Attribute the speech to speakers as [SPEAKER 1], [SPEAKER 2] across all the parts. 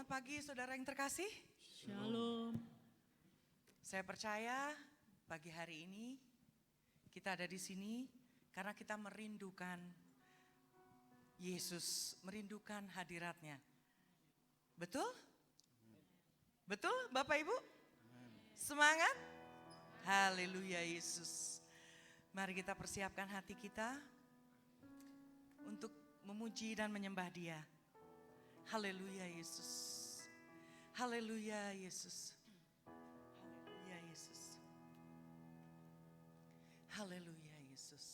[SPEAKER 1] Selamat pagi saudara yang terkasih.
[SPEAKER 2] Shalom.
[SPEAKER 1] Saya percaya pagi hari ini kita ada di sini karena kita merindukan Yesus, merindukan hadiratnya. Betul? Betul Bapak Ibu? Semangat? Haleluya Yesus. Mari kita persiapkan hati kita untuk memuji dan menyembah Dia. Haleluya Yesus. Haleluya Yesus. Haleluya Yesus. Haleluya Yesus.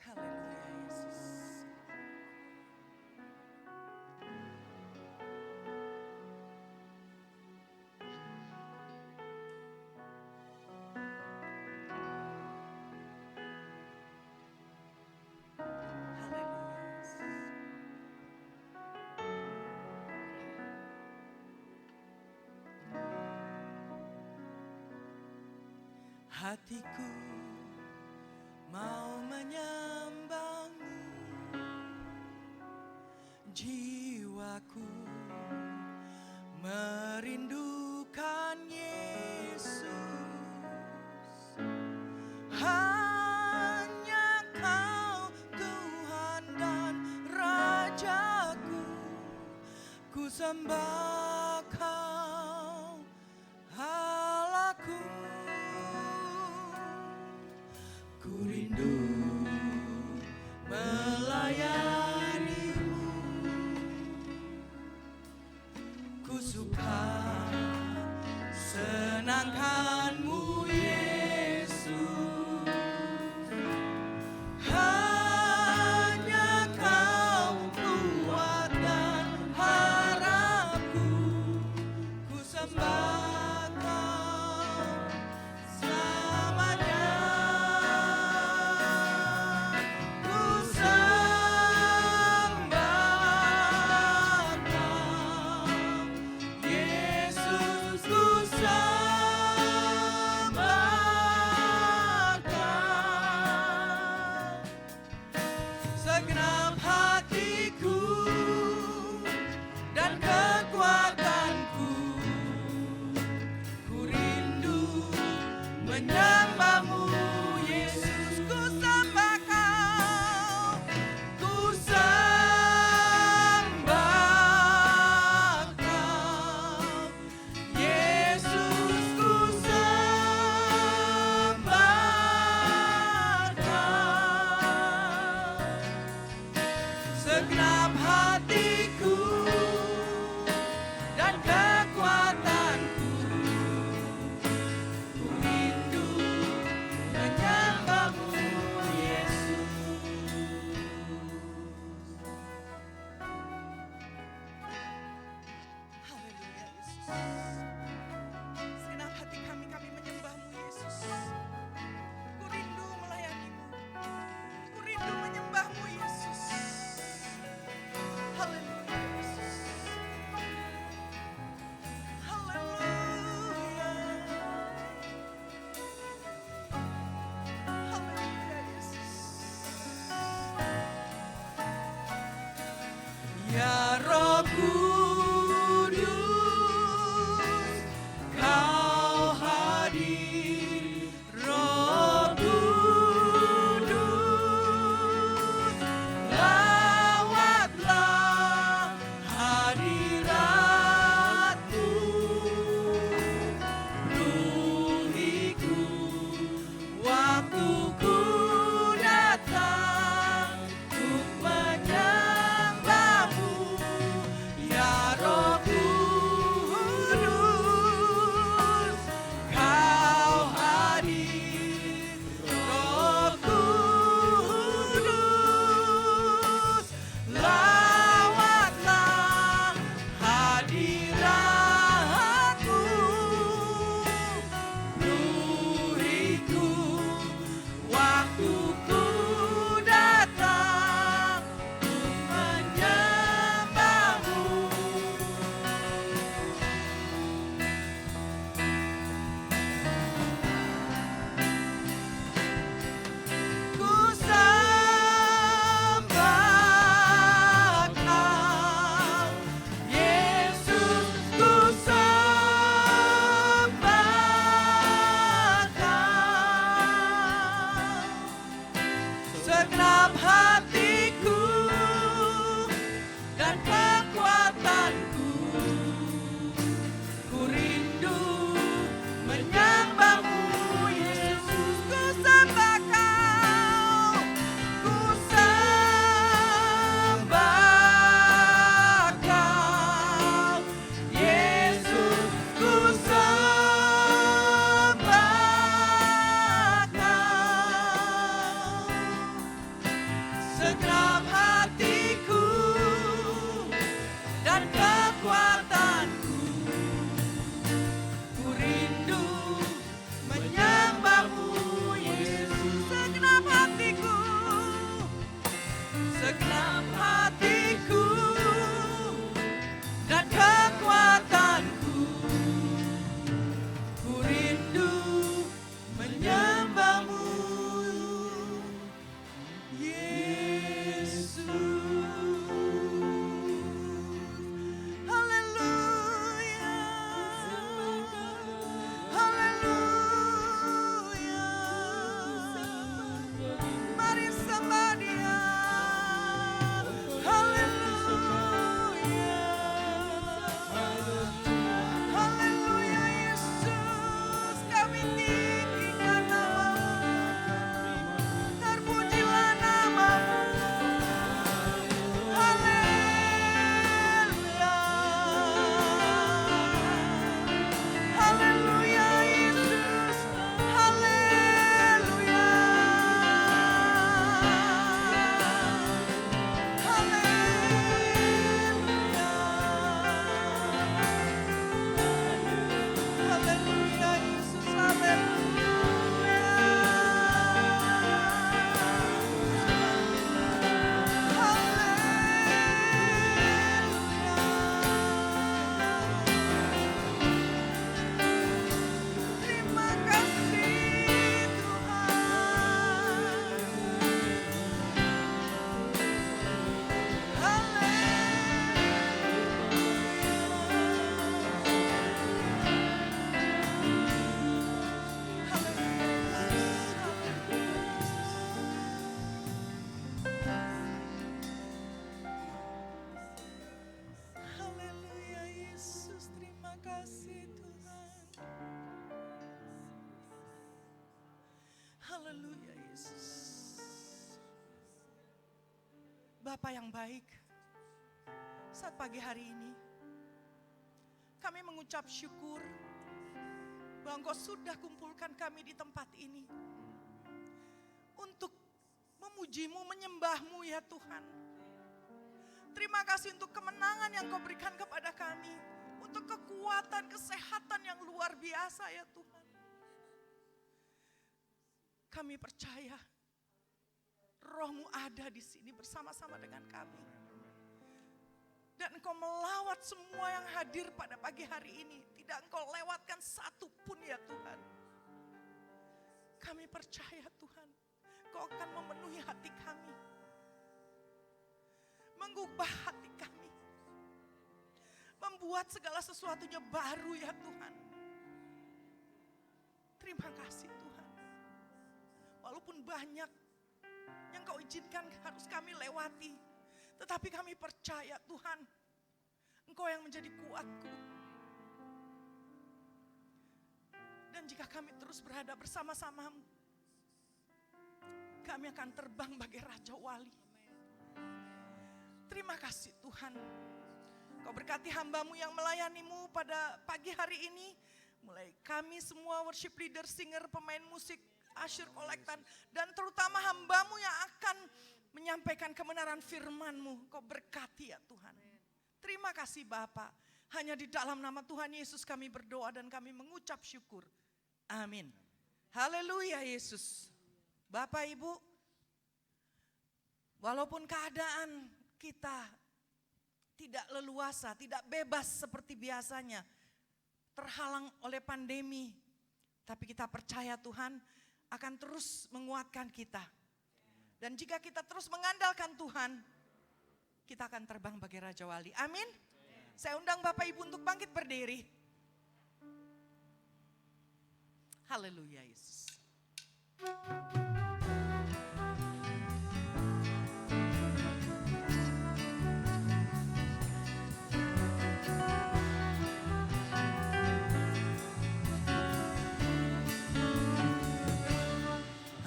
[SPEAKER 1] Haleluya Yesus. Hatiku mau menyembahmu, jiwaku merindukan Yesus. Hanya Kau Tuhan dan Rajaku, ku sembah Kau Allahku. Ku rindu melayanimu, ku suka senangkanmu Yesus. Hanya Kau kuat dan harapku, Bapa yang baik, saat pagi hari ini kami mengucap syukur bahwa Engkau sudah kumpulkan kami di tempat ini untuk memuji-Mu, menyembah-Mu ya Tuhan. Terima kasih untuk kemenangan yang Kau berikan kepada kami, untuk kekuatan, kesehatan yang luar biasa ya Tuhan. Kami percaya Roh-Mu ada di sini bersama-sama dengan kami. Dan Engkau melawat semua yang hadir pada pagi hari ini. Tidak Engkau lewatkan satu pun ya Tuhan. Kami percaya Tuhan, Engkau akan memenuhi hati kami. Mengubah hati kami. Membuat segala sesuatunya baru ya Tuhan. Terima kasih Tuhan. Walaupun banyak yang Kau izinkan harus kami lewati. Tetapi kami percaya Tuhan, Engkau yang menjadi kuatku. Dan jika kami terus berada bersama-sama-Mu, kami akan terbang bagai Raja Wali. Terima kasih Tuhan. Kau berkati hamba-Mu yang melayani-Mu pada pagi hari ini. Mulai kami semua worship leader, singer, pemain musik, asyur kolektan. Dan terutama hamba-Mu yang akan menyampaikan kebenaran firman-Mu. Kau berkati ya Tuhan. Terima kasih Bapa. Hanya di dalam nama Tuhan Yesus kami berdoa dan kami mengucap syukur. Amin. Haleluya Yesus. Bapak Ibu, walaupun keadaan kita tidak leluasa, tidak bebas seperti biasanya, terhalang oleh pandemi, tapi kita percaya Tuhan akan terus menguatkan kita. Dan jika kita terus mengandalkan Tuhan, kita akan terbang bagai Raja Wali. Amin. Saya undang Bapak Ibu untuk bangkit berdiri. Haleluya Yesus.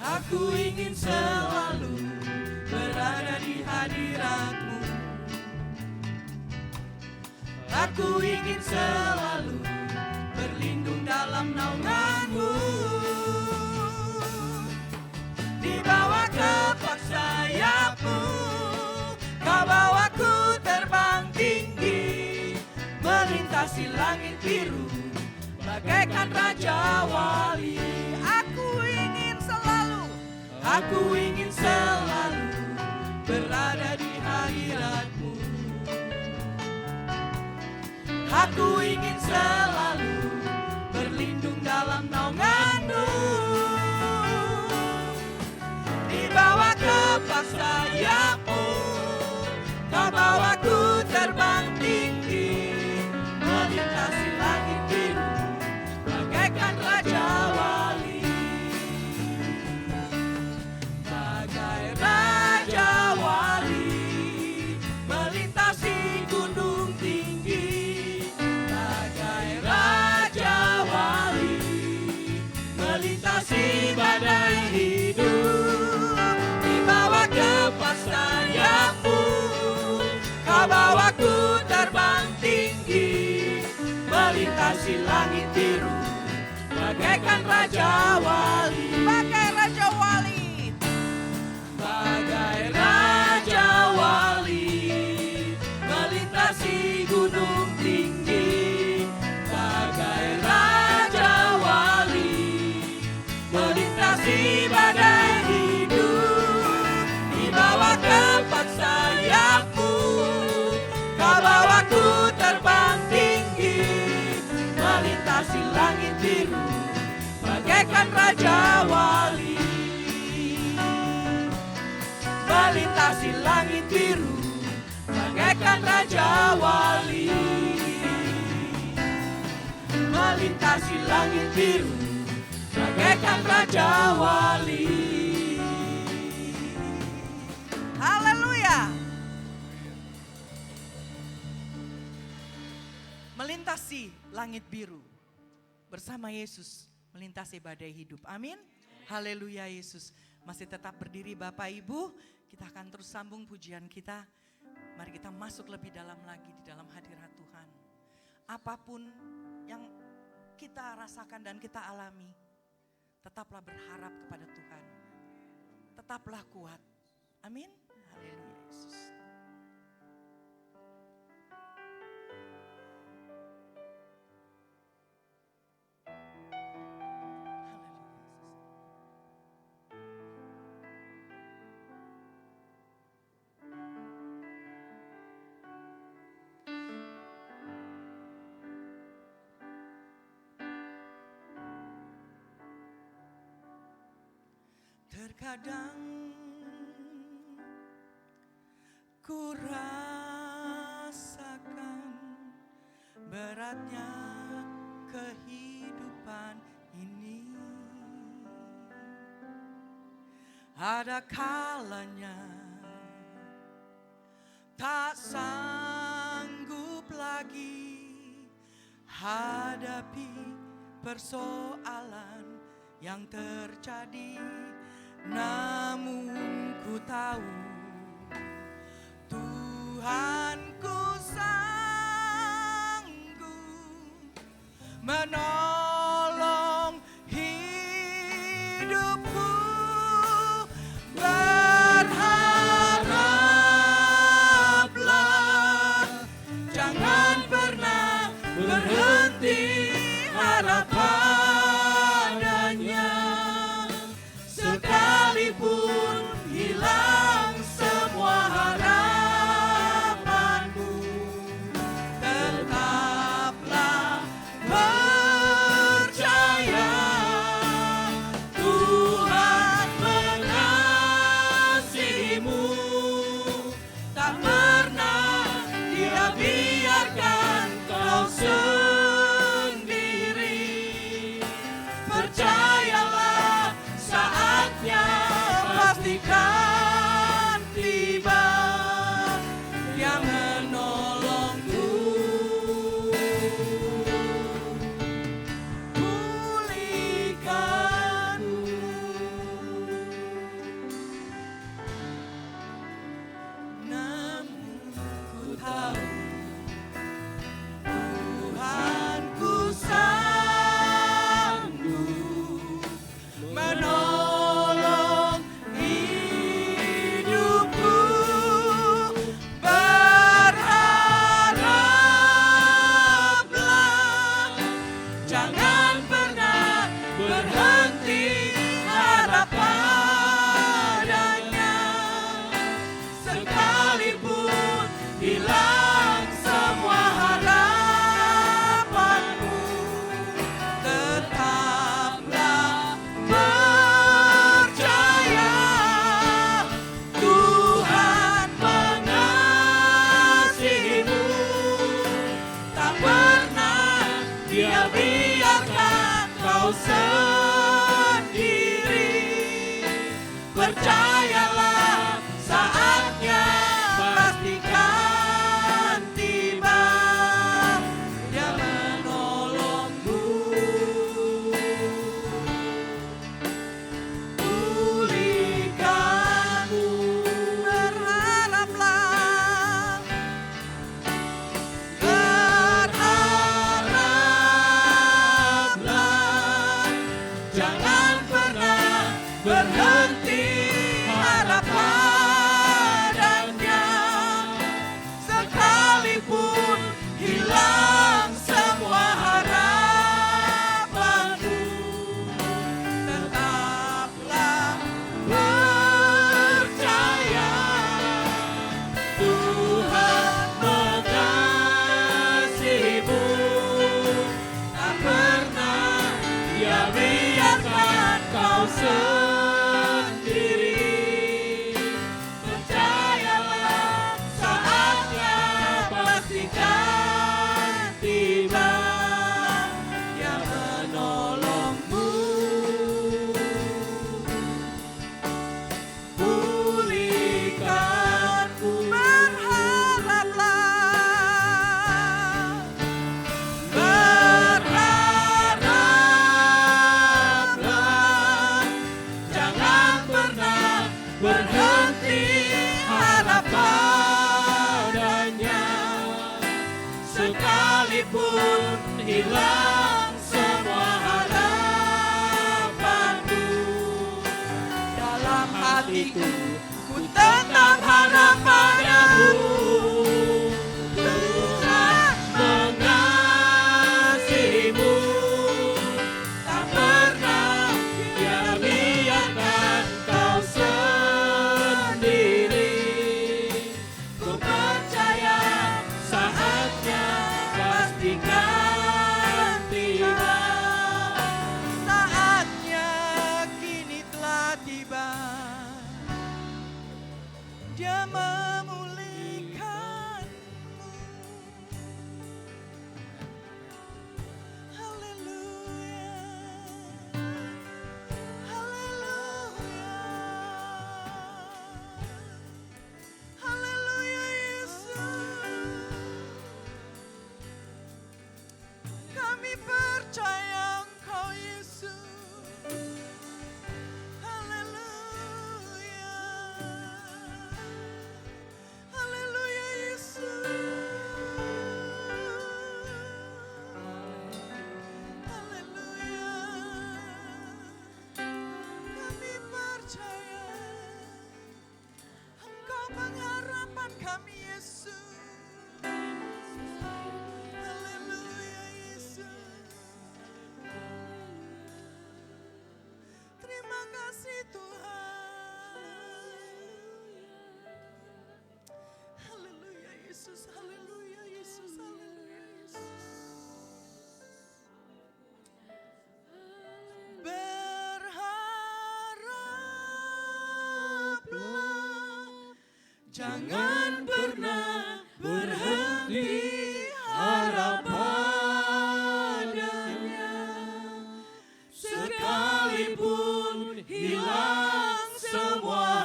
[SPEAKER 2] Aku ingin selalu berada di hadirat-Mu. Aku ingin selalu berlindung dalam naungan-Mu. Dibawa kepak sayap-Mu, Kau bawaku terbang tinggi, melintasi langit biru bagaikan Raja Wali. Aku ingin selalu berada di hadirat-Mu. Aku ingin selalu berlindung dalam naungan-Mu. Di bawah kepak sayap-Mu, Kau bawaku terbang tinggi, melintasi langit biru bagaikan Raja Wali. Raja Wali melintasi gunung tinggi, bagai Raja Wali melintasi badai hidup. Di bawah kepak sayap-Mu, Kau bawaku terbang tinggi, melintasi langit biru bagaikan Raja Wali. Bagai Raja Wali. Bagai Raja Wali melintasi gunung tinggi, bagai Raja Wali melintasi badai hidup. Di bawah kepak sayap-Mu, Kau bawaku terbang tinggi, melintasi langit biru bagaikan Raja Wali. Melintasi langit biru bagaikan Raja Wali. Melintasi langit biru bagaikan Raja Wali.
[SPEAKER 1] Haleluya. Melintasi langit biru bersama Yesus, melintasi badai hidup. Amin. Haleluya Yesus. Masih tetap berdiri Bapak Ibu, kita akan terus sambung pujian kita. Mari kita masuk lebih dalam lagi di dalam hadirat Tuhan. Apapun yang kita rasakan dan kita alami, tetaplah berharap kepada Tuhan. Tetaplah kuat. Amin. Haleluya Yesus. Terkadang ku rasakan beratnya kehidupan ini. Ada kalanya tak sanggup lagi hadapi persoalan yang terjadi. Namun ku tahu Tuhanku sanggup menolong hidupku. Berharaplah, jangan pernah berhenti harap padanya. Sekalipun hilang semua harapanmu, tetaplah percaya Tuhan mengasihimu. Tak pernah Dia biarkan kau sendiri. Percayalah, saatnya pastikan tiba. Dia menolongmu, pulihkanmu. Namun ku tahu Tuhanku sanggup menolong hidupku. Berharaplah, jangan pernah berhenti harap padanya. Sekalipun hilang semua harapanmu, tetaplah percaya Tuhan mengasihimu. Tak pernah Dia biarkan kau sendiri. Percayalah, saatnya pastikan tiba. Dia menolongmu, pulihkanmu. Berharaplah, berharaplah, jangan pernah berhenti harap padanya. Sekalipun hilang semua harapanmu, tetaplah percaya Tuhan mengasihimu. Tak pernah Dia biarkan kau sendiri. Percayalah, saatnya pastikan tiba. Dia menolongmu, pulihkanmu. Berharaplah, berharaplah,
[SPEAKER 2] berhenti harap padanya, sekalipun hilang semua harapanku.
[SPEAKER 1] Dalam hatiku
[SPEAKER 2] Ku tetap harap padamu, Tuhan mengasihimu, tak pernah Dia biarkan kau sendiri. Ku percaya saatnya pastikan tiba.
[SPEAKER 1] saatnya kini telah tiba. Dia memulihkanmu. Haleluya. Haleluya. Haleluya Yesus. Kami percaya Engkau Yesus. Haleluya. Haleluya Yesus. Haleluya. Kami percaya Engkau pengharapan kami Yesus. Haleluya Yesus. Terima kasih Tuhan. Haleluya Yesus. Haleluya Yesus. Haleluya Yesus. Berharaplah,
[SPEAKER 2] Jangan pernah berhenti harap padanya, sekalipun hilang semua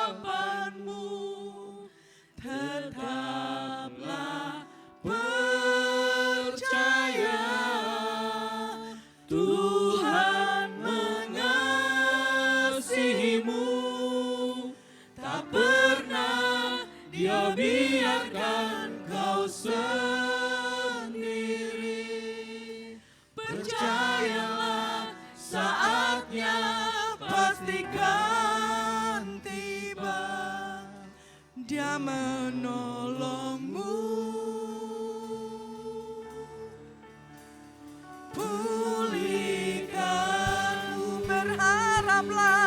[SPEAKER 2] harapanmu. Tetaplah percaya, Tuhan mengasihimu, tak pernah Dia biarkan kau sendiri. Percayalah saatnya pastikan tiba.
[SPEAKER 1] Dia menolongmu. Pulihkanmu. Berharaplah.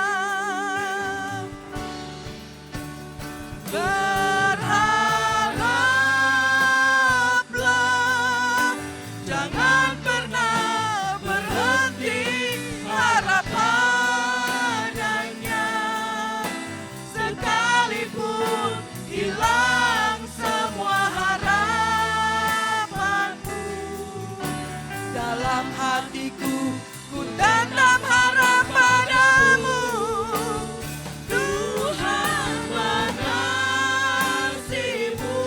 [SPEAKER 1] Berharaplah, jangan pernah berhenti harap padanya, sekalipun hilang semua harapanmu. Dalam hatiku ku tanam harap padamu,
[SPEAKER 2] Tuhan mengasihimu,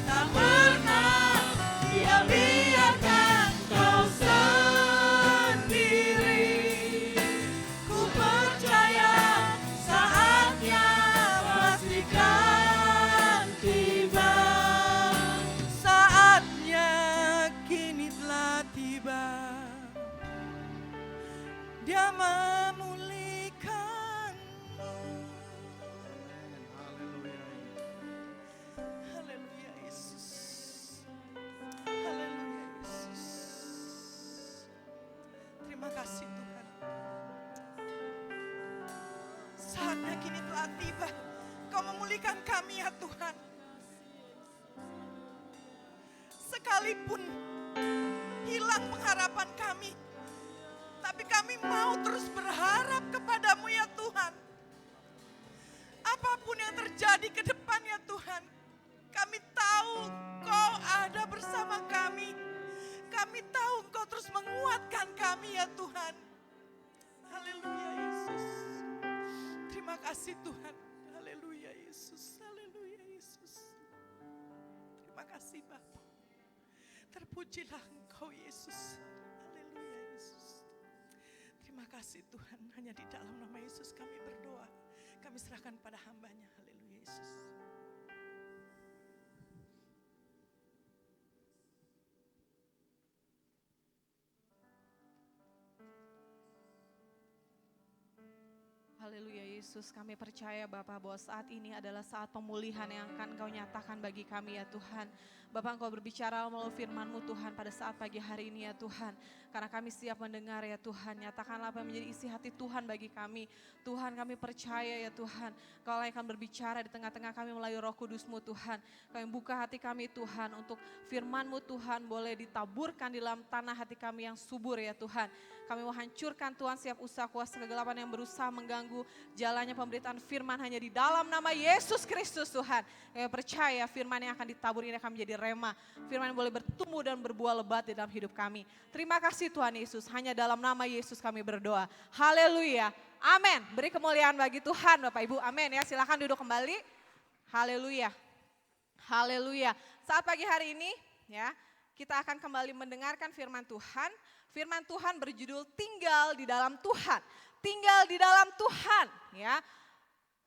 [SPEAKER 2] tak pernah Dia biarkan kau sendiri. Ku percaya saatnya pastikan tiba.
[SPEAKER 1] saatnya kini telah tiba. Dia memulihkanmu. Haleluya Yesus. Haleluya Yesus. Terima kasih Tuhan. Saatnya kini telah tiba. Kau memulihkan kami ya Tuhan. Sekalipun hilang pengharapan kami, tapi kami mau terus berharap kepadamu ya Tuhan. Apapun yang terjadi ke depan ya Tuhan, kami tahu Kau ada bersama kami. Kami tahu Engkau terus menguatkan kami ya Tuhan. Haleluya Yesus. Terima kasih Tuhan. Haleluya Yesus. Haleluya Yesus. Terima kasih Bapa. Terpujilah Engkau Yesus. Haleluya Yesus. Terima kasih. kasih Tuhan, hanya di dalam nama Yesus kami berdoa. Kami serahkan pada hamba-Nya. Haleluya Yesus.
[SPEAKER 3] Haleluya Yesus, kami percaya Bapak bahwa saat ini adalah saat pemulihan yang akan Engkau nyatakan bagi kami ya Tuhan. Bapak, Engkau berbicara melalui firman-Mu Tuhan pada saat pagi hari ini ya Tuhan. Karena kami siap mendengar ya Tuhan, nyatakanlah apa yang menjadi isi hati Tuhan bagi kami. Tuhan, kami percaya ya Tuhan, Engkau yang akan berbicara di tengah-tengah kami melalui Roh Kudus-Mu Tuhan. Kami buka hati kami Tuhan untuk firman-Mu Tuhan boleh ditaburkan di dalam tanah hati kami yang subur ya Tuhan. Kami mau hancurkan Tuhan setiap usaha kuasa kegelapan yang berusaha mengganggu jalannya pemberitaan firman hanya di dalam nama Yesus Kristus Tuhan. Kami percaya firman yang akan ditabur ini akan menjadi rema. Firman yang boleh bertumbuh dan berbuah lebat di dalam hidup kami. Terima kasih Tuhan Yesus, hanya dalam nama Yesus kami berdoa. Haleluya, amin. Beri kemuliaan bagi Tuhan Bapak Ibu, amin ya. Silakan duduk kembali. Haleluya, haleluya. Saat pagi hari ini ya, kita akan kembali mendengarkan firman Tuhan. Firman Tuhan berjudul tinggal di dalam Tuhan. Tinggal di dalam Tuhan ya.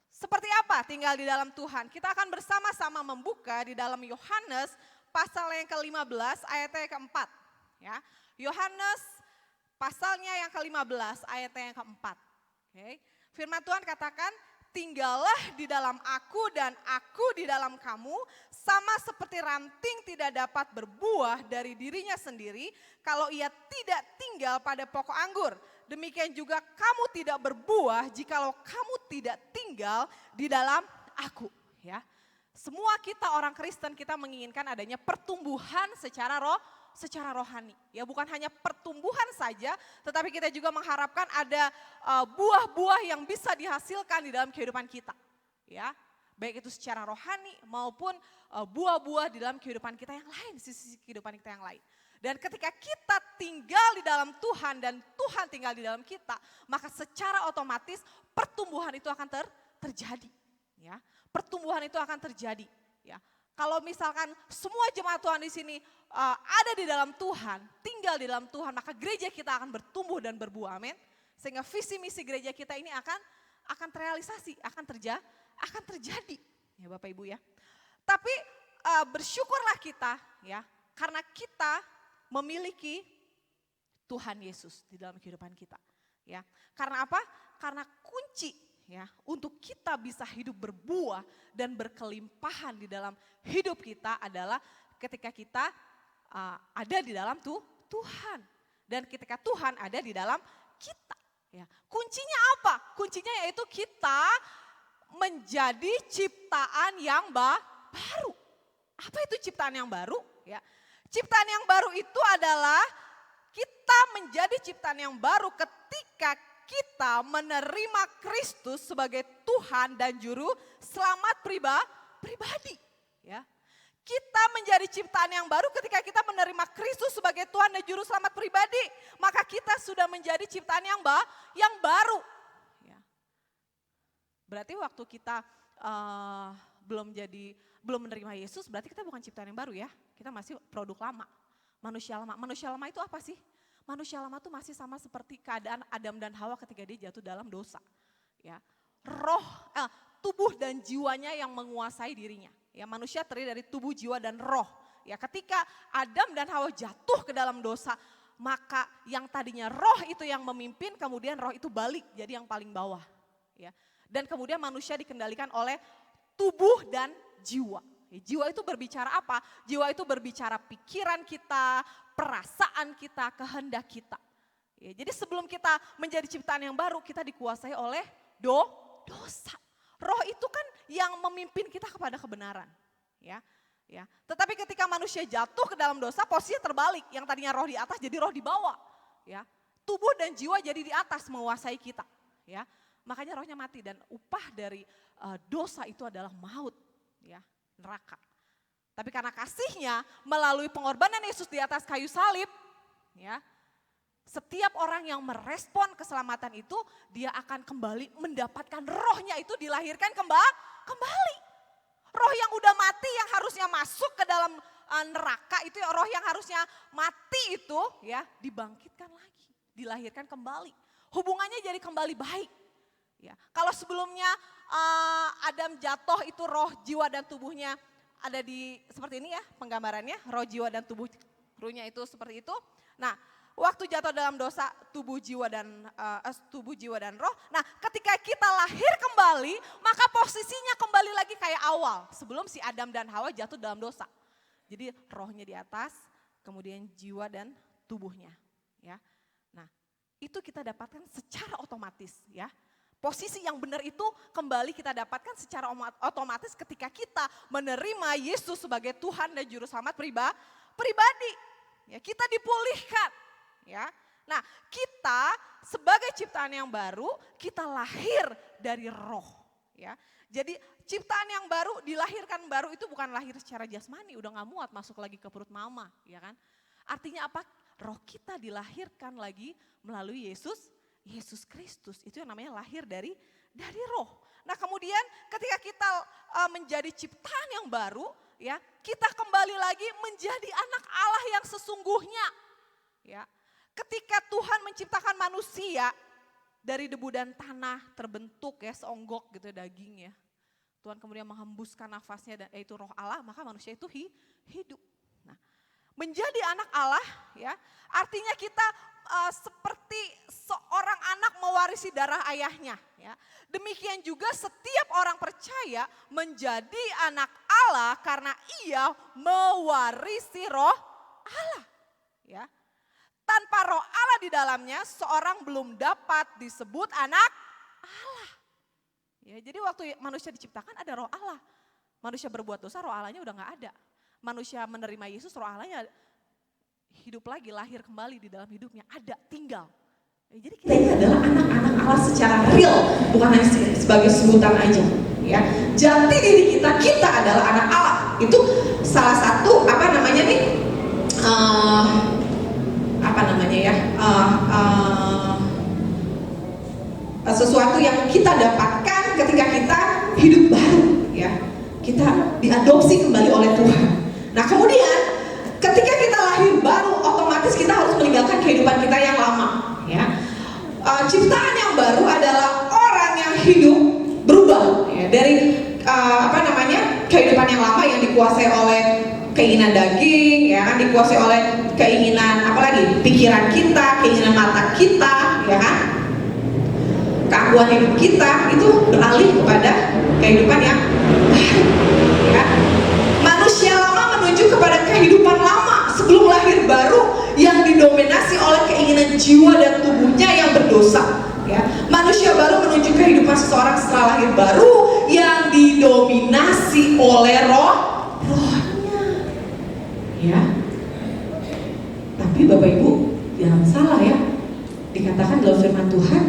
[SPEAKER 3] Seperti apa tinggal di dalam Tuhan? Kita akan bersama-sama membuka di dalam Yohanes pasal yang ke-15 ayatnya yang keempat. Ya. Yohanes pasalnya yang ke-15 ayatnya yang keempat. Oke. Firman Tuhan katakan, tinggallah di dalam aku dan aku di dalam kamu, sama seperti ranting tidak dapat berbuah dari dirinya sendiri kalau ia tidak tinggal pada pokok anggur. Demikian juga kamu tidak berbuah jikalau kamu tidak tinggal di dalam aku. Ya, semua kita orang Kristen kita menginginkan adanya pertumbuhan secara rohani. Ya, bukan hanya pertumbuhan saja, tetapi kita juga mengharapkan ada buah-buah yang bisa dihasilkan di dalam kehidupan kita. Ya, baik itu secara rohani maupun buah-buah di dalam kehidupan kita yang lain, sisi kehidupan kita yang lain. Dan ketika kita tinggal di dalam Tuhan dan Tuhan tinggal di dalam kita, maka secara otomatis pertumbuhan itu akan terjadi. Ya, pertumbuhan itu akan terjadi. Ya, kalau misalkan semua jemaat Tuhan di sini ada di dalam Tuhan, tinggal di dalam Tuhan, maka gereja kita akan bertumbuh dan berbuah, amin. Sehingga visi misi gereja kita ini akan terrealisasi, akan terjadi, ya Bapak Ibu ya. Tapi bersyukurlah kita, ya, karena kita memiliki Tuhan Yesus di dalam kehidupan kita, ya. Karena apa? Karena kunci, ya, untuk kita bisa hidup berbuah dan berkelimpahan di dalam hidup kita adalah ketika kita ada di dalam Tuhan dan ketika Tuhan ada di dalam kita. Ya. Kuncinya apa? Kuncinya yaitu kita menjadi ciptaan yang baru. Apa itu ciptaan yang baru? Ya. Ciptaan yang baru itu adalah kita menjadi ciptaan yang baru ketika kita menerima Kristus sebagai Tuhan dan Juru Selamat pribadi. Ya. Kita menjadi ciptaan yang baru ketika kita menerima Kristus sebagai Tuhan dan Juru Selamat pribadi. Maka kita sudah menjadi ciptaan yang baru. Ya. Berarti waktu kita belum menerima Yesus, berarti kita bukan ciptaan yang baru ya. Kita masih produk lama, manusia lama. Manusia lama itu apa sih? Manusia lama itu masih sama seperti keadaan Adam dan Hawa ketika dia jatuh dalam dosa. Ya, tubuh dan jiwanya yang menguasai dirinya. Ya, manusia terdiri dari tubuh, jiwa dan roh. Ya, ketika Adam dan Hawa jatuh ke dalam dosa, maka yang tadinya roh itu yang memimpin, kemudian roh itu balik jadi yang paling bawah. Ya, dan kemudian manusia dikendalikan oleh tubuh dan jiwa. Jiwa itu berbicara apa? Jiwa itu berbicara pikiran kita, perasaan kita, kehendak kita. Ya, jadi sebelum kita menjadi ciptaan yang baru, kita dikuasai oleh dosa. Roh itu kan yang memimpin kita kepada kebenaran. Ya, ya. Tetapi ketika manusia jatuh ke dalam dosa, posisinya terbalik. Yang tadinya roh di atas jadi roh di bawah. Ya, tubuh dan jiwa jadi di atas menguasai kita. Ya, makanya rohnya mati dan upah dari dosa itu adalah maut. Ya, neraka. Tapi karena kasihnya melalui pengorbanan Yesus di atas kayu salib, ya, setiap orang yang merespon keselamatan itu dia akan kembali mendapatkan rohnya itu dilahirkan kembali. Roh yang udah mati yang harusnya masuk ke dalam neraka itu, roh yang harusnya mati itu ya dibangkitkan lagi, dilahirkan kembali. Hubungannya jadi kembali baik. Ya, kalau sebelumnya Adam jatuh itu roh, jiwa dan tubuhnya ada di seperti ini ya penggambarannya, roh, jiwa dan tubuh ruhnya itu seperti itu. Nah, waktu jatuh dalam dosa tubuh jiwa dan roh. Nah, ketika kita lahir kembali, maka posisinya kembali lagi kayak awal sebelum si Adam dan Hawa jatuh dalam dosa. Jadi rohnya di atas, kemudian jiwa dan tubuhnya, ya. Nah, itu kita dapatkan secara otomatis, ya. Posisi yang benar itu kembali kita dapatkan secara otomatis ketika kita menerima Yesus sebagai Tuhan dan Juru Selamat pribadi. Ya, kita dipulihkan. Ya, nah kita sebagai ciptaan yang baru, kita lahir dari roh. Ya, jadi ciptaan yang baru, dilahirkan baru itu bukan lahir secara jasmani, udah gak muat masuk lagi ke perut mama, ya kan? Artinya apa? Roh kita dilahirkan lagi melalui Yesus Kristus, itu yang namanya lahir dari roh. Nah kemudian ketika kita menjadi ciptaan yang baru, ya kita kembali lagi menjadi anak Allah yang sesungguhnya. Ya, ketika Tuhan menciptakan manusia dari debu dan tanah terbentuk ya seonggok gitu daging ya. Tuhan kemudian menghembuskan nafasnya dan yaitu roh Allah, maka manusia itu hidup. Nah, menjadi anak Allah ya, artinya kita seperti seorang anak mewarisi darah ayahnya. Ya. Demikian juga setiap orang percaya menjadi anak Allah karena ia mewarisi roh Allah. Ya. Tanpa roh Allah di dalamnya seorang belum dapat disebut anak Allah. Ya, jadi waktu manusia diciptakan ada roh Allah. Manusia berbuat dosa roh Allahnya udah gak ada. Manusia menerima Yesus roh Allahnya hidup lagi, lahir kembali di dalam hidupnya, ada, tinggal. Ya, jadi kita ini adalah anak-anak Allah secara real, bukan hanya sebagai sebutan aja. Ya, jati diri kita adalah anak Allah. Itu salah satu sesuatu yang kita dapatkan ketika kita hidup baru. Ya, kita diadopsi kembali oleh Tuhan. Nah kemudian ketika kita lahir baru, otomatis kita harus meninggalkan kehidupan kita yang lama. Ya. Ciptaan yang baru adalah orang yang hidup berubah ya, dari kehidupan yang lama yang dikuasai oleh keinginan daging, ya kan, dikuasai oleh keinginan pikiran kita, keinginan mata kita, ya kan, keangkuhan hidup kita itu beralih kepada kehidupan yang baru. Ya. Manusia lama menuju kepada kehidupan lama sebelum lahir baru yang didominasi oleh keinginan jiwa dan tubuhnya yang berdosa. Ya. Manusia baru menuju kehidupan seseorang setelah lahir baru yang didominasi oleh rohnya. Ya. Tapi Bapak Ibu jangan salah ya. Dikatakan dalam firman Tuhan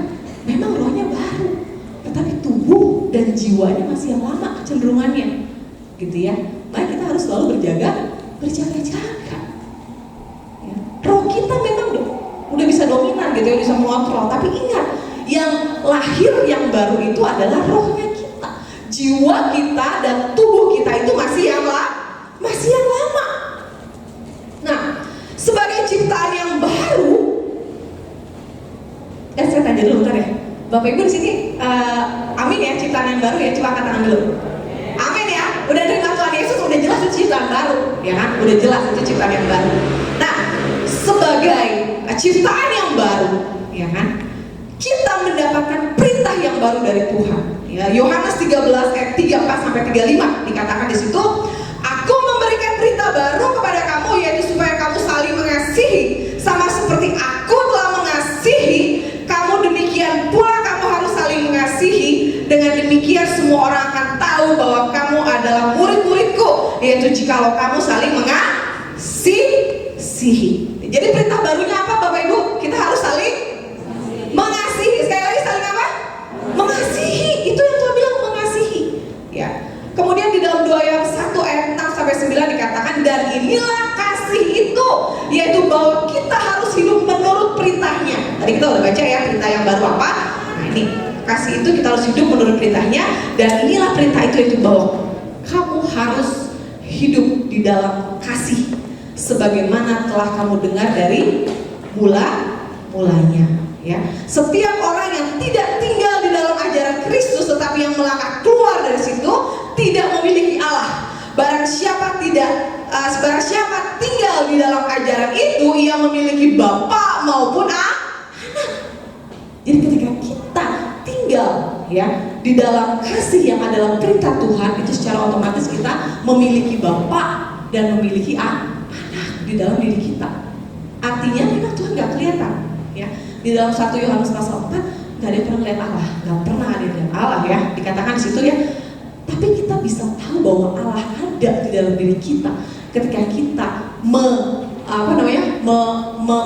[SPEAKER 3] memang rohnya baru, tetapi tubuh dan jiwanya masih yang lama kecenderungannya. Gitu ya. Maka kita harus selalu berjaga-jaga. Ya. Roh kita memang udah bisa dominan gitu ya, bisa mengontrol. Tapi ingat, yang lahir yang baru itu adalah rohnya kita. Jiwa kita dan tubuh kita itu masih yang lama. Nah, sebagai ciptaan yang baru, saya tanya dulu bentar ya. Bapak Ibu di sini, amin ya ciptaan yang baru ya, coba angkat tangan dulu. Amin ya, udah terima Tuhan Yesus, udah jelas itu ciptaan baru, ya kan? Udah jelas itu ciptaan yang baru. Nah, sebagai ciptaan yang baru, ya kan? Kita mendapatkan perintah yang baru dari Tuhan. Ya, Yohanes 13 ayat 34 sampai 35 dikatakan di situ, aku memberikan perintah baru kepada kamu, yaitu supaya kamu saling mengasihi, sama seperti aku telah mengasihi kamu, demikian pula kamu harus saling mengasihi. Dengan demikian semua orang akan tahu bahwa kamu adalah murid-muridku, yaitu jikalau kamu saling mengasihi. Jadi perintah barunya apa Bapak Ibu? Kita harus saling mengasihi. Sekali lagi saling apa? Mengasihi. Itu yang Tuhan bilang, mengasihi. Ya. Kemudian di dalam 2 Yohanes 1 ayat 6 sampai 9 dikatakan, dan inilah kasih itu, yaitu bahwa kita harus hidup menurut perintahnya. Tadi kita udah baca ya perintah yang baru apa? Nah ini, kasih itu kita harus hidup menurut perintahnya, dan inilah perintah itu, yaitu bahwa kamu harus hidup di dalam kasih sebagaimana telah kamu dengar dari mulanya.
[SPEAKER 4] Ya, setiap orang yang tidak tinggal di dalam ajaran Kristus tetapi yang melangkah keluar dari situ tidak memiliki Allah. Barang siapa tinggal di dalam ajaran itu, ia memiliki bapa maupun anak. Jadi ketika kita tinggal ya di dalam kasih yang adalah perintah Tuhan, itu secara otomatis kita memiliki bapa dan memiliki anak di dalam diri kita. Artinya memang Tuhan gak kelihatan ya. Di dalam 1 Yohanes pasal 4 gak ada yang pernah melihat Allah, gak pernah ada yang melihat Allah ya, dikatakan di situ ya. Tapi kita bisa tahu bahwa Allah ada di dalam diri kita ketika kita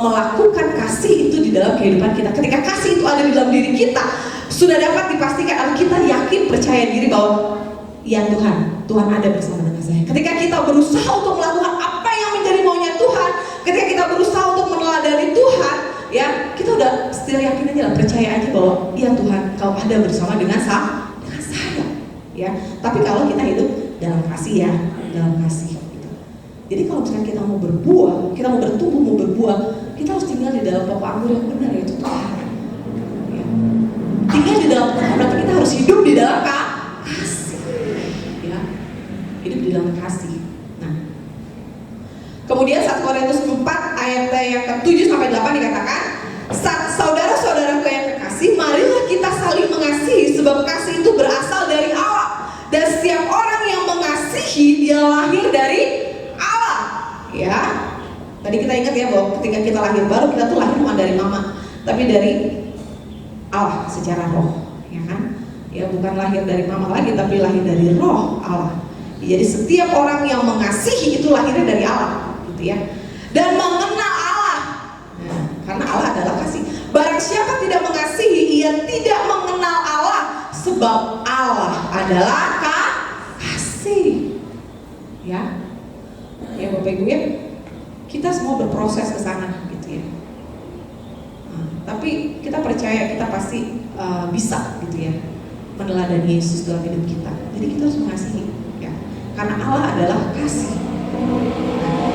[SPEAKER 4] melakukan kasih itu di dalam kehidupan kita. Ketika kasih itu ada di dalam diri kita, sudah dapat dipastikan atau kita yakin percaya diri bahwa ya Tuhan ada bersama dengan saya. Ketika kita berusaha untuk melakukan apa yang menjadi maunya Tuhan, ketika kita berusaha untuk meneladani Tuhan, ya kita udah still yakin aja lah, percaya aja bahwa ya Tuhan Kau ada bersama dengan saya. Ya, tapi kalau kita hidup dalam kasih ya, dalam kasih gitu. Jadi kalau misalnya kita mau berbuah, kita mau bertumbuh, mau berbuah, kita harus tinggal di dalam pokok anggur yang benar, yaitu Tuhan. Ya. Tinggal di dalam Tuhan, berarti kita harus hidup di dalam kasih. Ya, hidup di dalam kasih. Nah, kemudian 1 Korintus 4 ayat yang ke-7 sampai 8 dikatakan, saudara-saudaraku yang kekasih, marilah kita saling mengasihi, sebab kasih itu berasal dari Allah. Dan setiap orang yang mengasihi, dia lahir dari Allah. Ya, tadi kita ingat ya bahwa ketika kita lahir baru, kita tuh lahir bukan dari mama, tapi dari Allah secara roh, ya kan? Ya, bukan lahir dari mama lagi, tapi lahir dari roh Allah. Jadi setiap orang yang mengasihi itu lahirnya dari Allah, gitu ya. Dan mengenal Allah, nah, karena Allah adalah kasih. Barang siapa tidak mengasihi, ia tidak mengenal Allah, sebab Allah adalah kasih. Ya, ya Bapak Ibu ya, kita semua berproses ke sana, gitu ya. Nah, tapi kita percaya kita pasti bisa, gitu ya, meneladani Yesus dalam hidup kita. Jadi kita harus mengasihi, ya, karena Allah adalah kasih.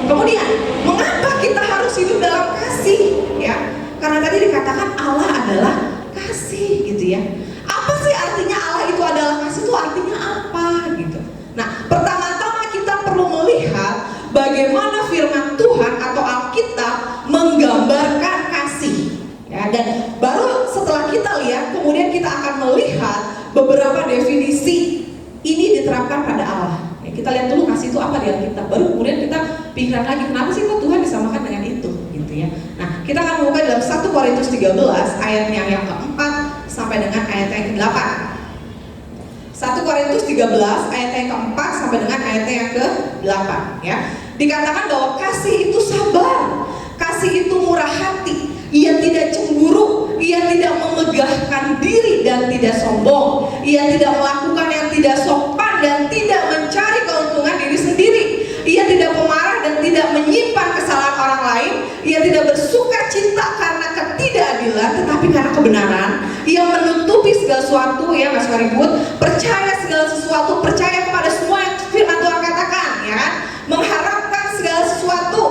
[SPEAKER 4] Kemudian, mengapa kita harus hidup dalam kasih? Ya, karena tadi dikatakan Allah adalah kasih, gitu ya. Apa sih artinya Allah itu adalah kasih? Itu artinya apa, gitu. Nah, pertama-tama kita perlu melihat bagaimana firman Tuhan atau Alkitab menggambarkan kasih. Ya, dan baru setelah kita lihat, kemudian kita akan melihat beberapa definisi ini diterapkan pada Allah. Ya, kita lihat dulu kasih itu apa di Alkitab. Baru kemudian kita pikiran lagi, kenapa sih kok Tuhan disamakan dengan itu, gitu ya. Nah, kita akan membuka dalam 1 Korintus 13 ayatnya yang keempat sampai dengan ayat yang ke-8. 1 Korintus 13 ayat yang keempat sampai dengan ayat yang ke-8 ya. Dikatakan bahwa kasih itu sabar, kasih itu murah hati, ia tidak cemburu, ia tidak memegahkan diri dan tidak sombong, ia tidak melakukan yang tidak sopan dan tidak mencari keuntungan diri sendiri, ia tidak pemarah dan tidak menyimpan kesalahan orang lain, ia tidak bersuka cita karena ketidakadilan tetapi karena kebenaran, ia menutupi segala sesuatu, ya nggak suka ribut, percaya segala sesuatu, percaya kepada semua yang firman Tuhan katakan, ya kan, mengharapkan segala sesuatu,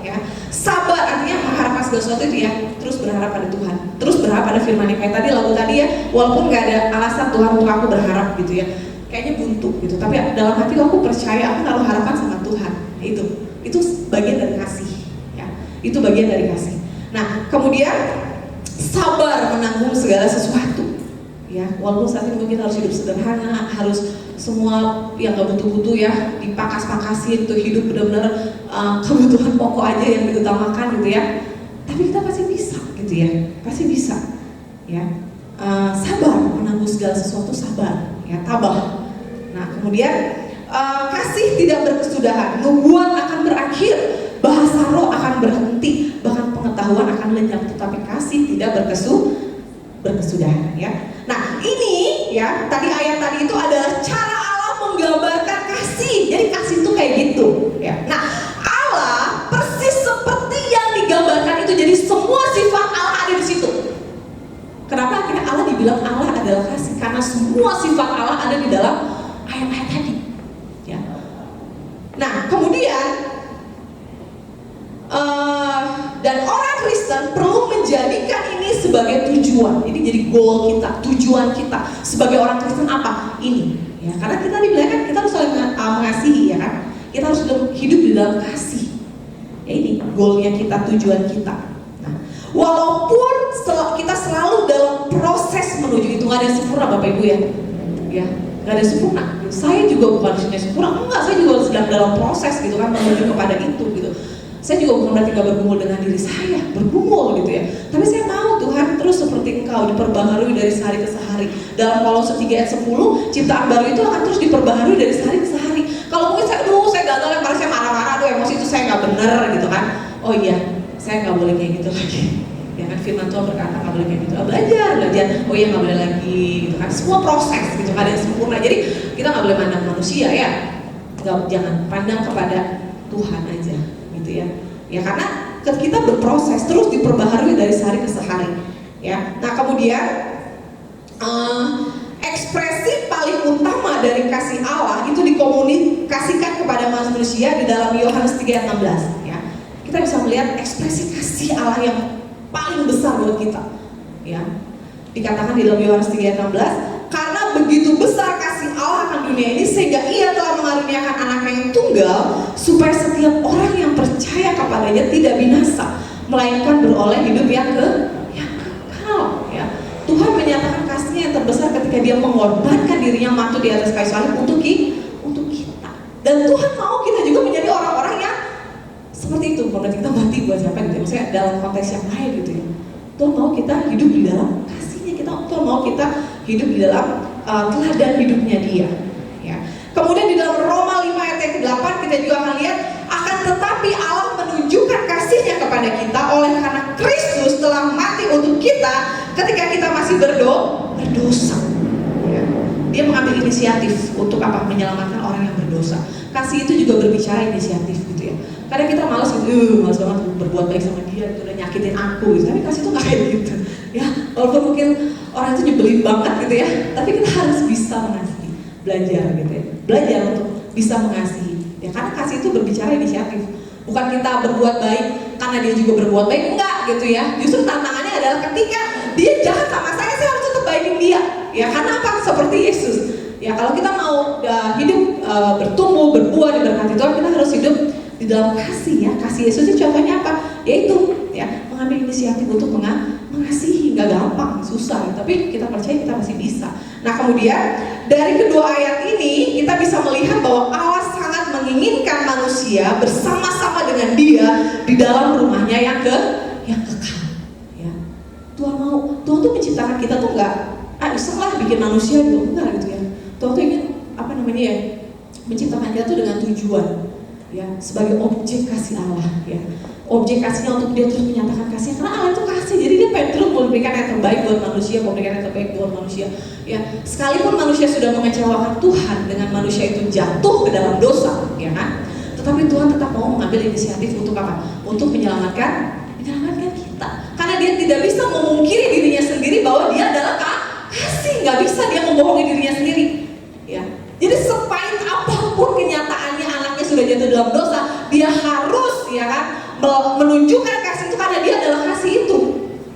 [SPEAKER 4] ya, sabar artinya mengharapkan segala sesuatu itu ya, terus berharap pada Tuhan, terus berharap pada firman yang kayak tadi lagu tadi ya, walaupun nggak ada alasan Tuhan untuk aku berharap gitu ya, kayaknya buntu gitu, tapi dalam hati aku percaya, aku naruh harapan sama Tuhan. Itu bagian dari kasih, ya, itu bagian dari kasih. Nah, kemudian sabar menanggung segala sesuatu, ya, walaupun saat ini kita harus hidup sederhana, harus semua yang gak butuh-butuh ya dipakas-pakasin untuk hidup benar-benar kebutuhan pokok aja yang diutamakan gitu ya. Tapi kita pasti bisa gitu ya, pasti bisa, ya. Sabar menanggung segala sesuatu, sabar, ya, tabah. Nah, kemudian kasih tidak berkesudahan, nubuat akan berakhir, bahasa roh akan berhenti, bahkan pengetahuan akan lenyap, tetapi kasih tidak berkesudahan, ya. Nah, ini ya, tadi ayat tadi itu adalah cara Allah menggambarkan kasih. Jadi kasih itu kayak gitu, ya. Nah, Allah persis seperti yang digambarkan itu. Jadi semua sifat Allah ada di situ. Kenapa akhirnya Allah dibilang Allah adalah kasih? Karena semua sifat Allah ada di dalam ayat-ayat tadi. Ya. Nah, kemudian dan orang Kristen perlu menjadi jadikan ini sebagai tujuan. Ini jadi goal kita, tujuan kita sebagai orang Kristen apa? Ini. Ya, karena kita dibilang kan kita harus saling mengasihi, ya kan? Kita harus hidup di dalam kasih. Ya ini goalnya kita, tujuan kita. Nah, walaupun kita selalu dalam proses menuju itu, nggak ada yang sempurna Bapak Ibu ya. Ya, nggak ada yang sempurna. Saya juga bukan sempurna, enggak. Saya juga sedang dalam proses gitu kan menuju kepada itu gitu. Saya juga bukan berarti gak bergumul dengan diri saya, bergumul gitu ya. Tapi saya mau Tuhan terus seperti Engkau diperbaharui dari sehari ke sehari. Dalam Kolose 3 ayat 10, ciptaan baru itu akan terus diperbaharui dari sehari ke sehari. Kalau mungkin saya gagal, yang paling saya marah-marah, emosi itu saya gak bener gitu kan. Oh iya, saya gak boleh kayak gitu lagi. Ya kan, firman Tuhan berkata gak boleh kayak gitu. Belajar. Oh iya gak boleh lagi gitu kan. Semua proses gitu, gak ada yang sempurna. Jadi kita gak boleh pandang manusia ya. Jangan pandang kepada Tuhan aja. Gitu ya karena kita berproses terus diperbaharui dari sehari ke sehari ya. Nah kemudian ekspresi paling utama dari kasih Allah itu dikomunikasikan kepada manusia di dalam Yohanes 3 ayat 16 ya. Kita bisa melihat ekspresi kasih Allah yang paling besar buat kita ya. Dikatakan di dalam Yohanes 3 ayat 16, karena begitu besar kasih Allah akan dunia ini sehingga Ia telah mengaruniakan anaknya yang tunggal supaya setiap orang yang percaya kepadanya tidak binasa melainkan beroleh hidup yang kekal ya. Tuhan menyatakan kasihnya yang terbesar ketika Dia mengorbankan dirinya mati di atas kayu salib untuk kita. Dan Tuhan mau kita juga menjadi orang-orang yang seperti itu. Berarti kita mati buat siapa gitu, maksudnya dalam konteks yang lain gitu ya. Tuhan mau kita hidup di dalam kasihnya, Tuhan mau kita hidup di dalam teladan hidupnya Dia ya. Kemudian di dalam Roma 5 ayat yang ke-8 kita juga akan lihat, akan tetapi Allah menunjukkan kasihnya kepada kita oleh karena Kristus telah mati untuk kita ketika kita masih berdosa ya. Dia mengambil inisiatif untuk apa? Menyelamatkan orang yang berdosa. Kasih itu juga berbicara inisiatif gitu ya. Kadang kita malas gitu, malas banget berbuat baik sama dia, itu udah nyakitin aku gitu. Tapi kasih itu gak kayak gitu ya. Walaupun mungkin orang itu nyebelin banget gitu ya, tapi kita harus bisa mengasihi, belajar gitu ya. Belajar untuk bisa mengasihi ya, karena kasih itu berbicara inisiatif. Bukan kita berbuat baik karena dia juga berbuat baik, enggak gitu ya. Justru tantangannya adalah ketika dia jahat sama saya harus tetap baikin dia ya. Karena apa? Seperti Yesus ya. Kalau kita mau hidup bertumbuh, berbuah, diberkati Tuhan, kita harus hidup di dalam kasih ya. Kasih Yesus itu contohnya apa? Yaitu ya mengambil inisiatif untuk mengasihi. Gak gampang, susah, tapi kita percaya kita masih bisa. Nah kemudian dari kedua ayat ini kita bisa melihat bahwa Allah sangat menginginkan manusia bersama-sama dengan Dia di dalam rumahnya yang kekal ya. Tuhan tuh menciptakan kita tuh nggak usahlah bikin manusia gitu, enggak gitu ya. Tuhan tuh ingin menciptakan kita tuh dengan tujuan ya, sebagai objek kasih Allah ya. Objek kasihnya untuk Dia terus menyatakan kasih, karena Allah itu kasih, jadi Dia pengen terus memberikan yang terbaik buat manusia, memberikan yang terbaik buat manusia ya. Sekalipun manusia sudah mengecewakan Tuhan dengan manusia itu jatuh ke dalam dosa ya kan, tetapi Tuhan tetap mau mengambil inisiatif untuk apa? Untuk menyelamatkan kita, karena Dia tidak bisa memungkiri dirinya sendiri bahwa Dia adalah kasih. Nggak bisa Dia membohongi dirinya sendiri ya. Jadi sepahit apapun kenyataannya anaknya sudah jatuh dalam dosa, Dia harus ya kan menunjukkan kasih itu karena Dia adalah kasih itu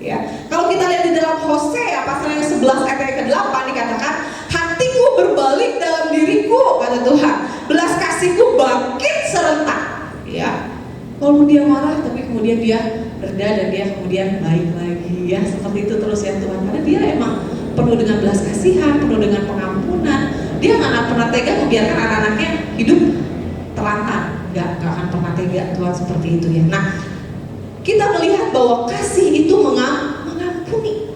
[SPEAKER 4] ya. Kalau kita lihat di dalam Hosea pasal yang 11 ayat yang ke-8 dikatakan, hatiku berbalik dalam diriku kata Tuhan, belas kasihku bangkit serentak ya. Walaupun dia marah tapi kemudian dia reda dan dia kemudian baik lagi ya. Seperti itu terus ya Tuhan, karena Dia emang penuh dengan belas kasihan, penuh dengan pengampunan. Dia nggak pernah tega membiarkan anak-anaknya hidup terlantar, nggak akan pernah tega Tuhan seperti itu ya. Nah kita melihat bahwa kasih itu mengampuni.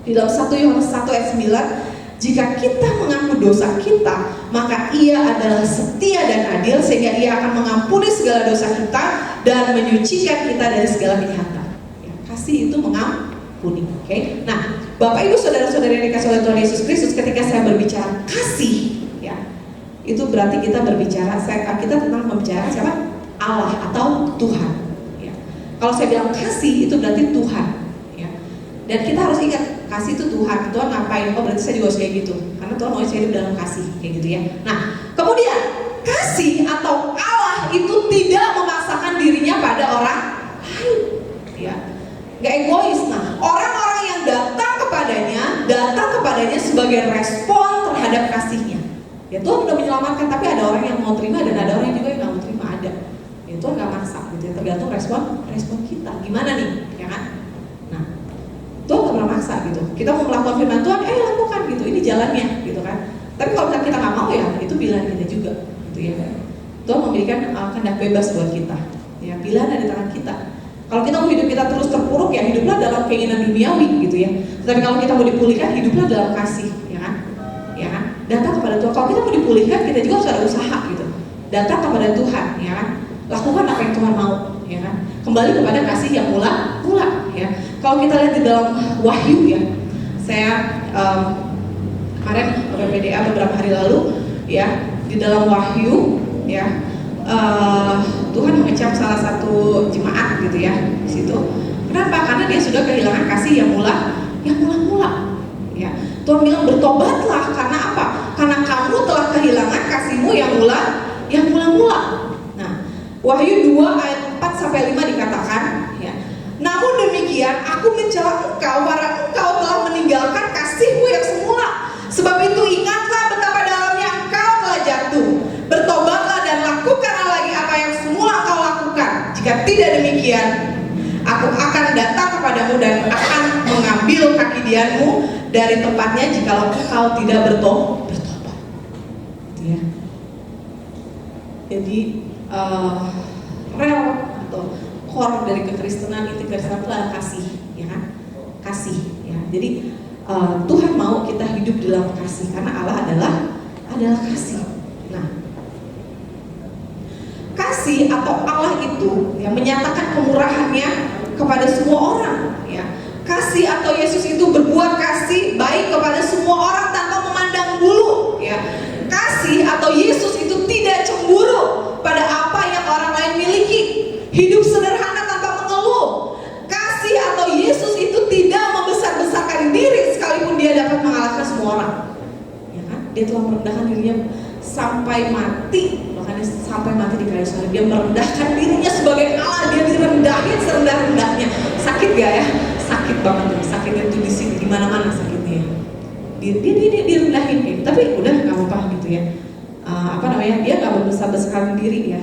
[SPEAKER 4] Di dalam 1 Yohanes 1 ayat 9, jika kita mengaku dosa kita, maka Ia adalah setia dan adil sehingga Ia akan mengampuni segala dosa kita dan menyucikan kita dari segala kejahatan ya. Kasih itu mengampuni. Oke. Nah Bapak Ibu saudara-saudari yang dikasih oleh Tuhan Yesus Kristus, ketika saya berbicara kasih ya, itu berarti kita tentang membicara siapa? Allah atau Tuhan ya. Kalau saya bilang kasih itu berarti Tuhan ya. Dan kita harus ingat kasih itu Tuhan. Tuhan ngapain? Oh berarti saya juga harus kayak gitu, karena Tuhan mau saya hidup dalam kasih kayak gitu ya. Nah kemudian kasih atau Allah itu tidak memaksakan dirinya pada orang lain ya. Gak egois. Nah, orang-orang yang datang kepadanya sebagai respon terhadap kasihnya. Ya Tuhan udah menyelamatkan, tapi ada orang yang mau terima dan ada orang juga yang nggak mau terima, ada. Ya Tuhan nggak maksa gitu ya, tergantung respon kita. Gimana nih, ya kan? Nah, Tuhan nggak pernah maksa gitu. Kita mau melakukan firman Tuhan, lakukan gitu. Ini jalannya, gitu kan? Tapi kalau kita nggak mau ya, itu pilihan kita juga, gitu ya. Tuhan memberikan kehendak bebas buat kita. Ya, pilihan ada di tangan kita. Kalau kita mau hidup kita terus terpuruk, ya hiduplah dalam keinginan duniawi, gitu ya. Tapi kalau kita mau dipulihkan, hiduplah dalam kasih, ya kan? Ya kan? Datang kepada Tuhan. Kalau kita mau dipulihkan, kita juga harus ada usaha, gitu. Datang kepada Tuhan, ya kan? Lakukan apa yang Tuhan mau, ya kan? Kembali kepada kasih yang mula, ya. Kalau kita lihat di dalam Wahyu, ya, saya kemarin PPDA beberapa hari lalu, ya, di dalam Wahyu, ya, Tuhan mengecam salah satu jemaat gitu ya di situ. Kenapa? Karena dia sudah kehilangan kasih yang mula. Ya, Tuhan bilang bertobatlah. Karena apa? Karena kamu telah kehilangan kasihmu yang mula. Nah, Wahyu 2 ayat 4 sampai 5 dikatakan, ya. Namun demikian aku mencela engkau karena engkau telah meninggalkan kasihmu yang semula. Sebab itu ingatlah betapa dalamnya engkau telah jatuh. Bertobatlah dan lakukanlah lagi apa yang semula engkau lakukan. Jika tidak demikian, aku akan datang kepadamu dan akan mengambil kaki dianmu dari tempatnya jikalau engkau tidak bertobat. Gitu ya. Jadi rel atau core dari kekristenan itu adalah kasih, ya kan? Kasih, ya. Jadi Tuhan mau kita hidup dalam kasih karena Allah adalah kasih. Nah, kasih atau Allah itu yang menyatakan kemurahannya kepada semua orang, ya. Kasih atau Yesus itu berbuat kasih baik kepada semua orang tanpa memandang bulu, ya. Kasih atau Yesus itu tidak cemburu pada apa yang orang lain miliki, hidup sederhana tanpa mengeluh. Kasih atau Yesus itu tidak membesar-besarkan diri sekalipun dia dapat mengalahkan semua orang, ya kan? Dia telah merendahkan dirinya sampai mati, makanya sampai mati di kayu salib. Dia merendahkan dirinya sebagai Allah, dia direndahin serendah-rendahnya. Sakit gak ya? Sakit banget tuh, sakitnya tuh di sini, di mana-mana sakitnya. Dia direndahin gitu, tapi udah nggak apa-apa gitu ya. Dia nggak membesar-besarkan diri ya,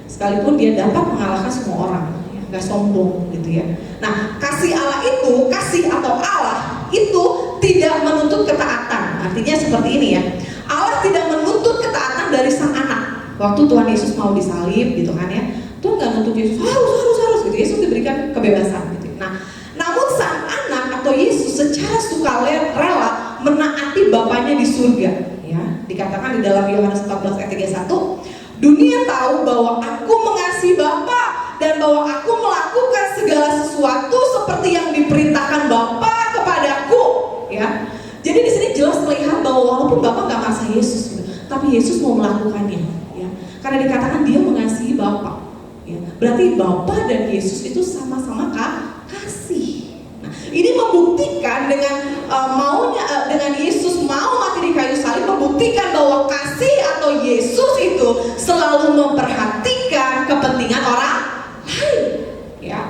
[SPEAKER 4] sekalipun dia dapat mengalahkan semua orang, ya, nggak sombong gitu ya. Nah, kasih Allah itu, kasih atau Allah itu tidak menuntut ketaatan. Artinya seperti ini ya, Allah tidak menuntut ketaatan dari sang anak. Waktu Tuhan Yesus mau disalib gitu kan ya, Tuhan nggak nuntut Yesus harus gitu. Yesus diberikan kebebasan gitu. Nah, namun sang anak atau Yesus secara sukarela menaati Bapaknya di surga, ya. Dikatakan di dalam Yohanes 14 ayat 31, dunia tahu bahwa aku mengasihi Bapa dan bahwa aku melakukan segala sesuatu seperti yang diperintahkan Bapa kepadaku, ya. Jadi di sini jelas melihat bahwa walaupun Bapa nggak maksa Yesus, gitu, tapi Yesus mau melakukannya, ya. Karena dikatakan dia mengasihi Bapa, ya. Berarti Bapa dan Yesus itu sama-sama kasih. Nah, ini membuktikan dengan dengan Yesus mau mati di kayu salib, membuktikan bahwa kasih atau Yesus itu selalu memperhatikan kepentingan orang lain, ya.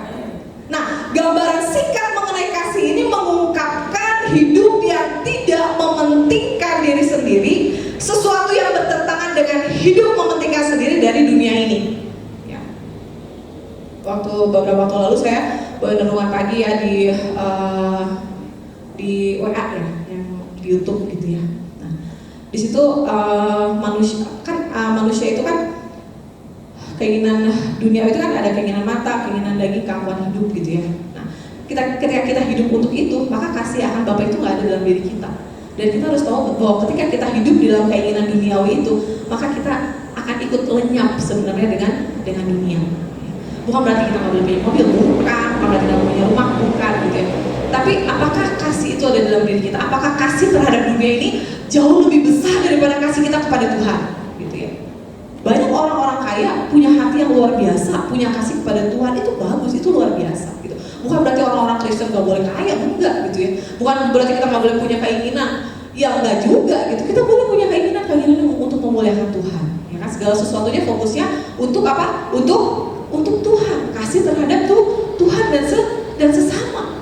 [SPEAKER 4] Nah, gambaran singkat mengenai kasih ini mengungkapkan hidup yang tidak mementingkan diri sendiri, sesuatu yang bertentangan dengan hidup mementingkan sendiri dari dunia ini, ya. Beberapa waktu lalu saya bawa renungan pagi ya di WA ya, yang di YouTube gitu ya. Nah, di situ manusia itu kan keinginan dunia itu kan ada keinginan mata, keinginan daging, keangkuhan hidup gitu ya. Nah, ketika kita hidup untuk itu, maka kasih akan Bapa itu nggak ada dalam diri kita. Dan kita harus tahu bahwa ketika kita hidup di dalam keinginan duniawi itu, maka kita akan ikut lenyap sebenarnya dengan dunia. Bukan berarti kita nggak boleh punya mobil, bukan berarti kita nggak punya rumah, bukan gitu ya. Tapi apakah kasih itu ada dalam diri kita? Apakah kasih terhadap dunia ini jauh lebih besar daripada kasih kita kepada Tuhan? Gitu ya. Banyak orang-orang kaya punya hati yang luar biasa, punya kasih kepada Tuhan, itu bagus, itu luar biasa. Gitu. Bukan berarti orang-orang Kristen nggak boleh kaya, enggak gitu ya. Bukan berarti kita nggak boleh punya keinginan, ya enggak juga gitu. Kita boleh punya keinginan untuk memuliakan Tuhan. Ya kan? Segala sesuatunya fokusnya untuk apa? Untuk Tuhan, kasih terhadap Tuhan dan sesama.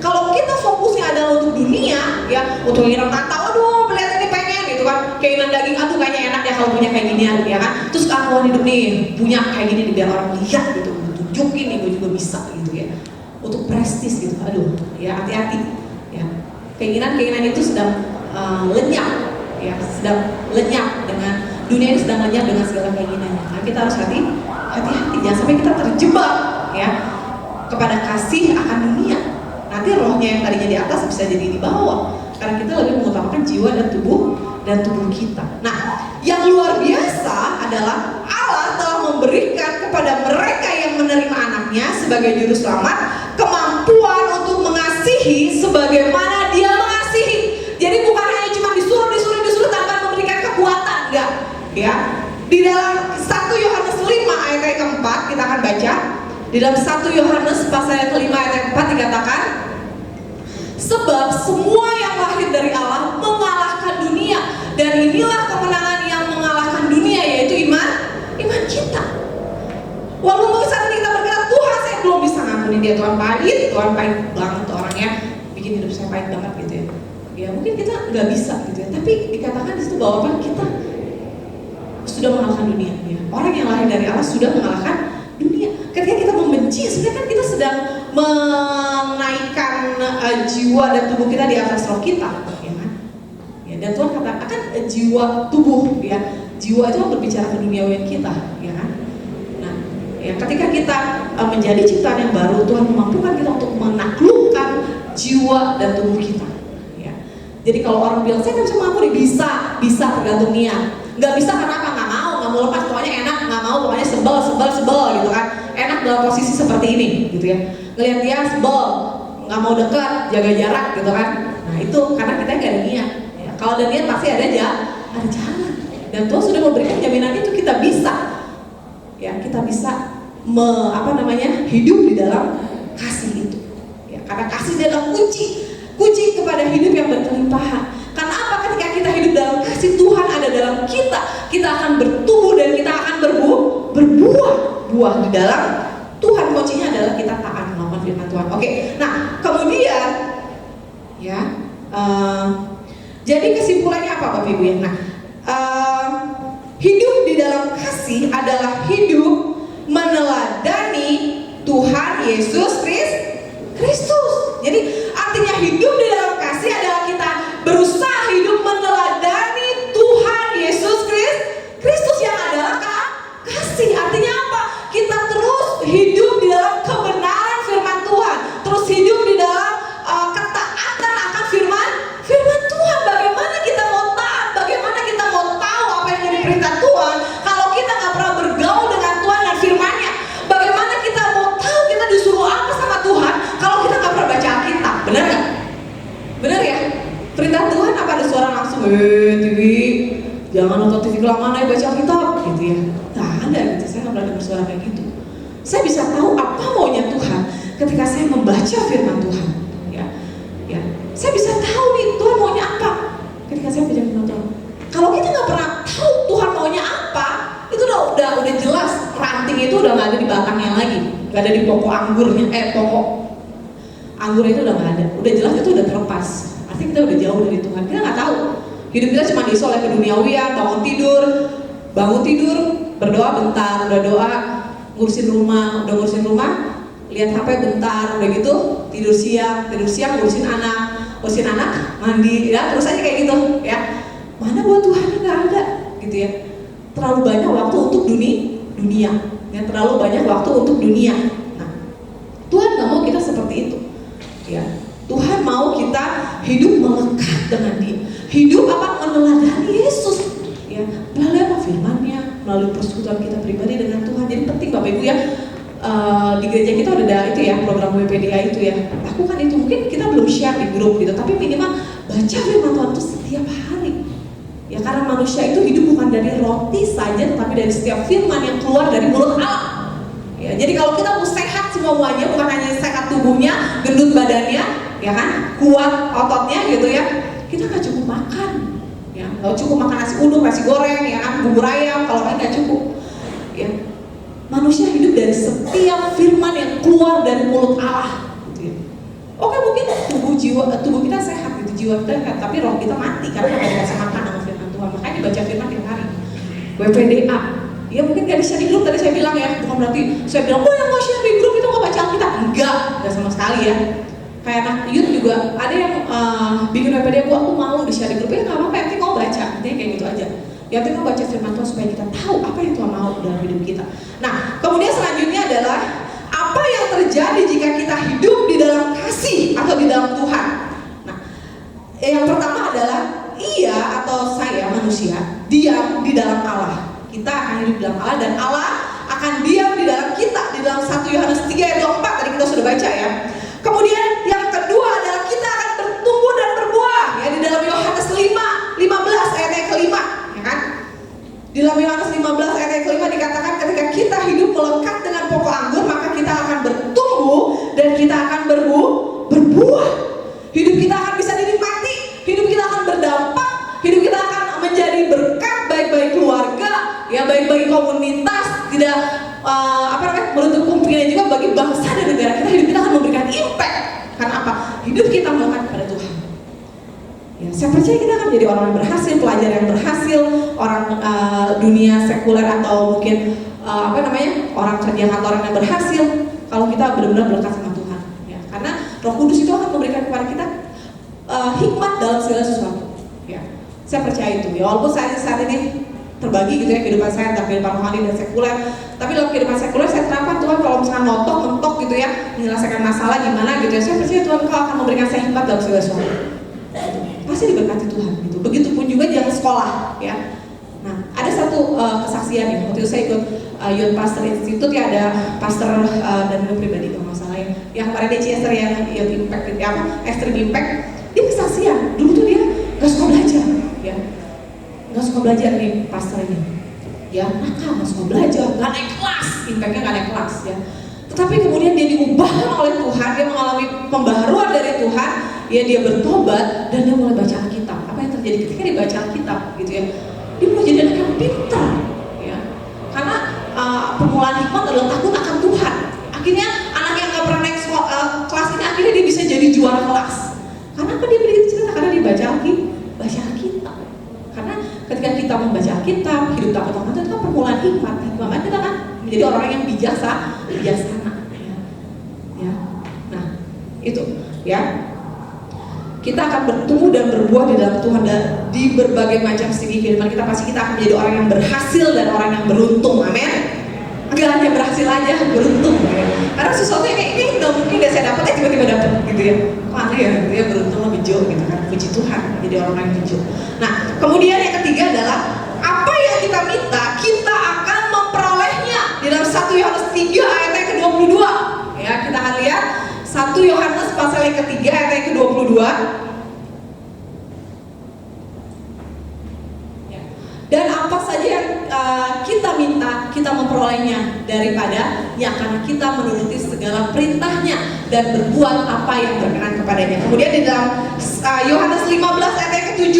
[SPEAKER 4] Kalau kita fokusnya adalah untuk dunia, ya, untuk keinginan mata, aduh melihat ini pengen gitu kan, keinginan daging, aduh kayaknya enak ya kalau punya kayak ginian, ya kan. Terus keakuan hidup nih, punya kayak gini biar orang lihat gitu, tunjukin nih gue juga bisa gitu ya. Untuk prestis gitu, aduh, ya hati-hati, ya. Keinginan-keinginan itu sedang lenyap, ya, sedang lenyap dengan dunia ini sedang lenyap dengan segala keinginannya. Nah, kita harus hati-hati, jangan sampai kita terjebak, ya, kepada kasih akan dunia. Nanti rohnya yang tadinya di atas bisa jadi di bawah, karena kita lebih mengutamakan jiwa dan tubuh kita. Nah, yang luar biasa adalah Allah telah memberikan kepada mereka yang menerima anaknya sebagai juru selamat kemampuan untuk mengasihi sebagaimana Dia mengasihi. Jadi bukan hanya cuma disuruh tanpa memberikan kekuatan, enggak, ya. Di dalam 1 Yohanes 5 ayat yang keempat kita akan baca. Di dalam 1 Yohanes pasal yang kelima ayat yang keempat dikatakan, sebab semua yang lahir dari Allah mengalahkan dunia, dan inilah kemenangan yang mengalahkan dunia, yaitu iman kita. Walaupun saat ini kita berkata, Tuhan saya belum bisa ngampuni dia, Tuhan pahit banget tuh orangnya, bikin hidup saya pahit banget gitu ya. Ya mungkin kita nggak bisa gitu ya, tapi dikatakan di situ bahwa kita sudah mengalahkan dunia. Ya. Orang yang lahir dari Allah sudah mengalahkan dunia. Ketika kita membenci, sebenarnya kan kita sedang menaikkan jiwa dan tubuh kita di atas roh kita, ya kan? Ya, dan Tuhan katakan jiwa tubuh, ya, jiwa itu kan berbicara keduniawian kita, ya kan? Nah, ya, ketika kita menjadi ciptaan yang baru, Tuhan memampukan kita untuk menaklukkan jiwa dan tubuh kita. Ya. Jadi kalau orang bilang saya nggak bisa mengampuni, bisa tergantung niat. Nggak bisa karena apa? Nggak mau lepas, pokoknya enak, nggak mau, pokoknya sebel gitu kan. Enak dalam posisi seperti ini gitu ya, ngelihat dia sebel, nggak mau dekat, jaga jarak gitu kan. Nah itu karena kita nggak ada niat ya. Kalau ada niat pasti ada jalan, dan Tuhan sudah memberikan jaminan itu. Kita bisa ya, kita bisa hidup di dalam kasih itu ya, karena kasih adalah kunci kepada hidup yang berkelimpahan. Karena apa? Ketika kita hidup dalam kasih, Tuhan ada dalam kita akan bertumbuh dan kita akan berbuah di dalam Tuhan. Kuncinya adalah kita taat melakukan firman Tuhan. Oke, nah kemudian ya, jadi kesimpulannya apa Bapak Ibu ya? Nah, hidup di dalam kasih adalah hidup meneladani Tuhan Yesus Kristus. Jadi artinya hidup di dalam kasih adalah kita berusaha hidup meneladani Tuhan Yesus Kristus yang adalah kasih. Artinya apa? Kita terus hidup di dalam kebenaran firman Tuhan, terus hidup di dalam ketaatan akan firman Tuhan. Bagaimana kita mau taat? Bagaimana kita mau tahu apa yang jadi perintah Tuhan kalau kita nggak pernah bergaul dengan Tuhan dan firman-Nya? Bagaimana kita mau tahu kita disuruh apa sama Tuhan kalau kita nggak pernah baca Alkitab? Benar nggak? Benar ya? Perintah Tuhan apa ada suara langsung, TV, jangan nonton TV kelamaan, ayo baca Alkitab gitu ya? Nah ada gitu, saya nggak pernah dengar suara kayak gitu. Saya bisa tahu apa maunya Tuhan ketika saya membaca firman Tuhan, ya. Saya bisa tahu nih Tuhan maunya apa ketika saya baca firman Tuhan. Kalau kita nggak pernah tahu Tuhan maunya apa, itu udah jelas ranting itu udah nggak ada di batangnya lagi, nggak ada di pokok anggurnya, pokok anggur itu udah nggak ada, udah jelas itu udah terlepas. Artinya kita udah jauh dari Tuhan, kita nggak tahu. Hidup kita cuma diisi oleh keduniawian, bangun tidur, berdoa bentar, udah doa, ngurusin rumah, lihat HP bentar, udah gitu tidur siang, ngurusin anak, mandi, ya terus aja kayak gitu, ya. Mana buat Tuhan nggak ada, gitu ya. Terlalu banyak waktu untuk dunia, ya terlalu banyak waktu untuk dunia. Nah, Tuhan nggak mau kita seperti itu, ya. Tuhan mau kita hidup melekat dengan Dia, hidup meneladani Yesus, ya, melalui firman-Nya, melalui persekutuan kita pribadi dengan Tuhan. Jadi penting Bapak Ibu ya, di gereja kita ada itu ya, program WPDA itu ya, lakukan itu. Mungkin kita belum share di grup gitu, tapi minimal baca firman Tuhan itu setiap hari. Ya karena manusia itu hidup bukan dari roti saja, tapi dari setiap firman yang keluar dari mulut Allah. Ya, jadi kalau kita mau sehat semuanya, bukan hanya sehat tubuhnya, gendut badannya, ya kan, kuat ototnya gitu ya, kita nggak cukup makan. Ya, nggak cukup makan nasi uduk, nasi goreng, ya kan, bubur ayam, kalau nggak cukup. Ya, manusia hidup dari setiap firman yang keluar dari mulut Allah. Gitu ya. Oke, mungkin tubuh kita sehat gitu, jiwa kita sehat, tapi roh kita mati karena nggak dikasih makan sama firman Tuhan. Makanya dibaca firman tiap hari. WPDA, ya mungkin gak di share di grup tadi saya bilang ya, bukan berarti saya bilang yang nggak share di grup itu nggak baca Alkitab, enggak sama sekali ya. Kayak anak youth juga ada yang bikin WPDA, aku mau di share di grup, ya nggak apa-apa, yang penting mau baca, intinya kayak gitu aja. Yang penting mau baca firman Tuhan supaya kita tahu apa yang Tuhan mau dalam hidup kita. Nah, kemudian selanjutnya adalah apa yang terjadi jika kita hidup di dalam kasih atau di dalam Tuhan. Nah, yang pertama adalah ia atau saya manusia diam di dalam Allah. Kita akan hidup di dalam Allah dan Allah akan diam di dalam kita, di dalam 1 Yohanes 3 ayat 24 tadi kita sudah baca ya. Kemudian yang kedua adalah kita akan bertumbuh dan berbuah ya, di dalam Yohanes 5:15 ayat yang kelima ya kan. Di dalam Yohanes 15 ayat yang kelima dikatakan ketika kita hidup melekat dengan pokok anggur maka kita akan bertumbuh dan kita akan berbuah. Hidup kita akan bisa dinikmati, hidup kita akan berdampak, hidup kita akan menjadi berkat baik bagi keluarga, ya baik bagi komunitas, tidak menutup kemungkinan juga bagi bangsa dan negara kita. Hidup kita akan memberikan impact. Karena apa? Hidup kita melekat pada Tuhan. Ya, saya percaya kita akan menjadi orang yang berhasil, pelajar yang berhasil, orang dunia sekuler atau mungkin orang kerja kantoran yang berhasil kalau kita benar-benar melekat sama Tuhan. Ya, karena Roh Kudus itu akan memberikan kepada kita hikmat dalam segala sesuatu. Ya, saya percaya itu. Ya, walaupun saat ini terbagi gitu ya kehidupan saya antara kehidupan rohani dan sekuler, tapi dalam kehidupan sekuler saya terapkan Tuhan kalau misalnya mentok gitu ya menyelesaikan masalah gimana gitu ya, saya percaya Tuhan kau akan memberikan saya hikmat dalam segala sesuatu. Pasti diberkati Tuhan gitu. Begitupun juga jangan sekolah ya. Nah, ada satu kesaksian ya. Waktu itu saya ikut Youth Pastor Institute ya, ada pastor dan gue pribadi kalau nggak salah ya. Yang kemarin di Chester yang Youth Impact gitu ya, Extreme Impact. Dia kesaksian. Dulu tuh dia nggak suka belajar ya. Nggak suka belajar nih pastor ini. Ya, nakal, nggak suka belajar, nggak naik kelas. Impactnya nggak naik kelas ya. Tetapi kemudian dia diubahkan oleh Tuhan, dia mengalami pembaharuan dari Tuhan, ya dia bertobat dan dia mulai baca Alkitab. Apa yang terjadi ketika dia baca Alkitab gitu ya? Dia mulai jadi anak yang pintar ya. Karena permulaan hikmat adalah takut akan Tuhan. Akhirnya anak yang nggak pernah naik kelas ini akhirnya dia bisa jadi juara kelas. Karena apa dia begitu cerita? Karena dia baca Alkitab. Karena ketika kita membaca Alkitab, hidup takut akan Tuhan itu kan permulaan hikmat. Hikmat kita kan menjadi orang yang bijaksana ya. Nah, itu ya. Kita akan bertumbuh dan berbuah di dalam Tuhan dan di berbagai macam segi kehidupan kita. Pasti kita akan menjadi orang yang berhasil dan orang yang beruntung, amin. Enggak hanya berhasil aja, beruntung ya. Karena sesuatu yang kayak ini udah mungkin udah saya dapat, tiba-tiba dapat gitu ya. Kok aneh ya, gitu ya, beruntung lah bejo gitu kan. Puji Tuhan, jadi orang yang bejo. Nah, kemudian yang ketiga adalah apa yang kita minta, kita akan memperolehnya. Di dalam 1 Yohanes 3 ayat yang ke-22 ya, kita akan lihat 1 Yohanes pasal yang ketiga ayat yang ke-22 ya. Dan apa saja yang kita minta, kita memperolehnya daripada yang karena kita menuruti segala perintahnya dan berbuat apa yang berkenan kepadanya. Kemudian di dalam Yohanes 15 ayat yang ke-7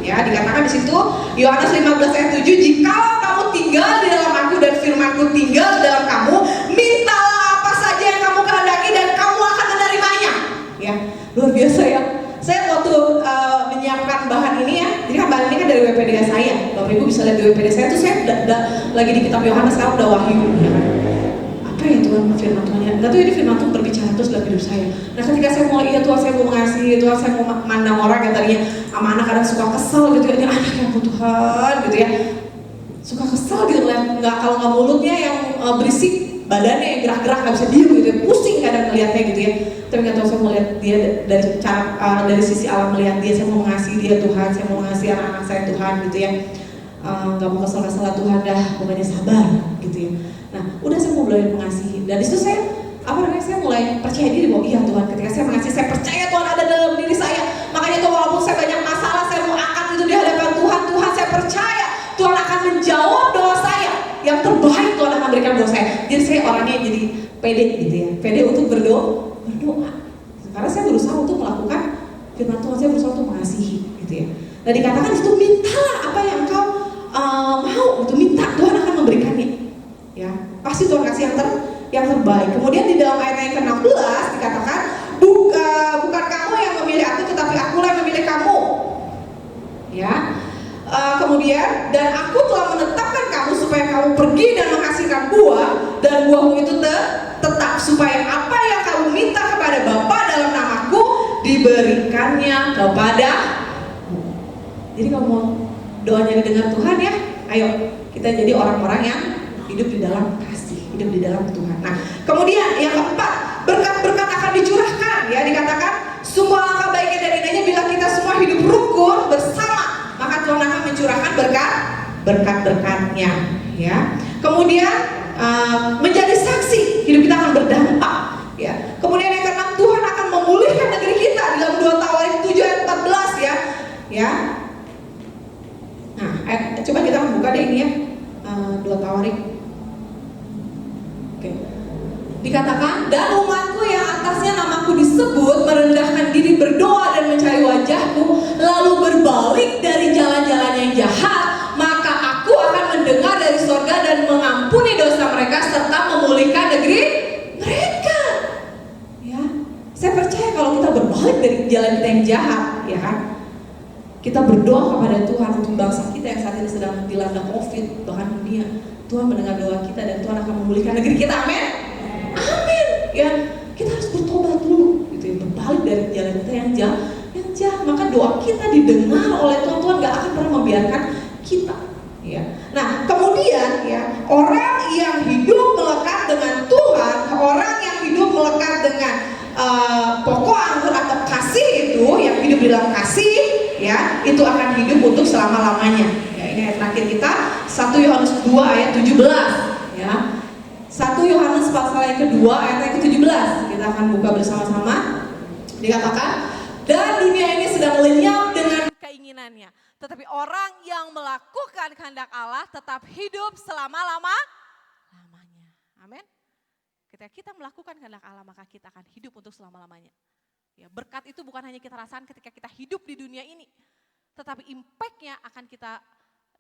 [SPEAKER 4] ya, dikatakan di situ Yohanes 15 ayat 7, jikalau kamu tinggal di dalam aku dan firmanku tinggal di dalam kamu, mintalah apa saja yang kamu kehendaki dan kamu akan menerimanya. Ya, luar biasa ya. Saya waktu menyiapkan bahan ini ya, jadi kan bahan ini kan dari WPDA saya. Bapak Ibu bisa lihat di WPDA saya tuh saya udah lagi di kitab Yohanes, sekarang udah wahyu ya kan. Apa ya Tuhan firman Tuhan ya? Nggak tahu ini firman Tuhan berbicara terus dalam hidup saya. Nah ketika saya mulai, iya Tuhan saya mau mengasihi, Tuhan saya mau mandang orang yang tadinya sama anak kadang suka kesel gitu ya, ini anak yang Tuhan gitu ya, suka kesel gitu nggak kalau nggak mulutnya yang berisik, badannya yang gerak-gerak nggak bisa diem gitu ya, pusing kadang ngeliatnya gitu ya. Tapi nggak tahu saya mau lihat dia dari cara dari sisi Allah melihat dia, saya mau mengasihi dia Tuhan, saya mau mengasihi anak-anak saya Tuhan gitu ya. Nggak mau kesel-kesel Tuhan dah, pokoknya sabar gitu ya. Nah udah saya mau belajar mengasihi dan disitu saya saya mulai percaya diri bahwa iya Tuhan, ketika saya mengasihi saya percaya Tuhan ada dalam diri saya. Makanya tuh walaupun saya banyak masalah, saya mau angkat itu di hadapan Tuhan. Tuhan saya percaya Tuhan akan menjawab doa saya. Yang terbaik Tuhan akan berikan doa saya. Jadi saya orangnya jadi pede gitu ya, pede untuk berdoa. Karena saya berusaha untuk melakukan firman Tuhan, saya berusaha untuk mengasihi gitu ya. Nah dikatakan di situ mintalah apa yang engkau mau, itu minta Tuhan akan memberikannya. Ya, pasti Tuhan kasih yang terbaik. Kemudian di dalam ayat yang ke-16 dikatakan bukan kamu yang memilih kemudian, dan aku telah menetapkan kamu supaya kamu pergi dan menghasilkan buah, dan buahmu itu tetap, supaya apa yang kamu minta kepada Bapa dalam namaku diberikannya kepadamu. Jadi kamu mau doanya didengar Tuhan ya? Ayo kita jadi orang-orang yang hidup di dalam kasih, hidup di dalam Tuhan. Nah, kemudian yang keempat, berkat-berkat akan dicurahkan ya, dikatakan semua langkah baiknya dan indahnya bila kita semua hidup rukun bersama, maka Tuhan akan mencurahkan berkat-berkatnya ya. Kemudian menjadi saksi, hidup kita akan berdampak ya. Kemudian yang keenam, Tuhan akan memulihkan negeri kita dalam 2 Tawarik 7 ayat 14 ya. Ya. Nah, coba kita buka deh ini ya. 2 Tawarik. Oke. Dikatakan, dan umatku yang atasnya namaku disebut merendahkan diri, berdoa dan mencari wajahku, lalu berbalik dari jalan-jalan yang jahat, maka aku akan mendengar dari sorga dan mengampuni dosa mereka serta memulihkan negeri mereka. Ya, saya percaya kalau kita berbalik dari jalan kita yang jahat, ya kan? Kita berdoa kepada Tuhan untuk bangsa kita yang saat ini sedang dilanda COVID, bahkan dunia. Tuhan mendengar doa kita dan Tuhan akan memulihkan negeri kita. Amin. Amin. Ya, kita harus bertobat dulu, gitu ya, berbalik dari jalan kita yang jahat. Maka doa kita didengar oleh Tuhan. Tuhan gak akan pernah membiarkan kita. Ya. Nah, kemudian ya, orang yang hidup melekat dengan Tuhan, orang yang hidup melekat dengan pokok anggur atau kasih itu, yang hidup di dalam kasih, ya, itu akan hidup untuk selama-lamanya. Ya, ini ayat terakhir kita, 1 Yohanes 2 ayat 17. Ya. 1 Yohanes pasal yang kedua ayat yang ke-17. Kita akan buka bersama-sama. Dikatakan, dan dunia ini sedang lenyap dengan
[SPEAKER 3] keinginannya, tetapi orang yang melakukan kehendak Allah tetap hidup selama-lamanya. Amin. Ketika kita melakukan kehendak Allah, maka kita akan hidup untuk selama-lamanya. Ya, berkat itu bukan hanya kita rasakan ketika kita hidup di dunia ini, tetapi impact-nya akan kita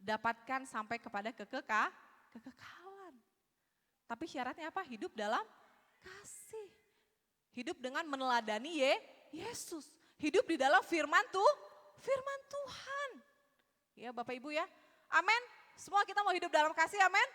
[SPEAKER 3] dapatkan sampai kepada kekekalan. Tapi syaratnya apa? Hidup dalam kasih. Hidup dengan meneladani Yesus. Hidup di dalam firman Tuhan. Ya Bapak Ibu ya. Amin. Semua kita mau hidup dalam kasih, amin.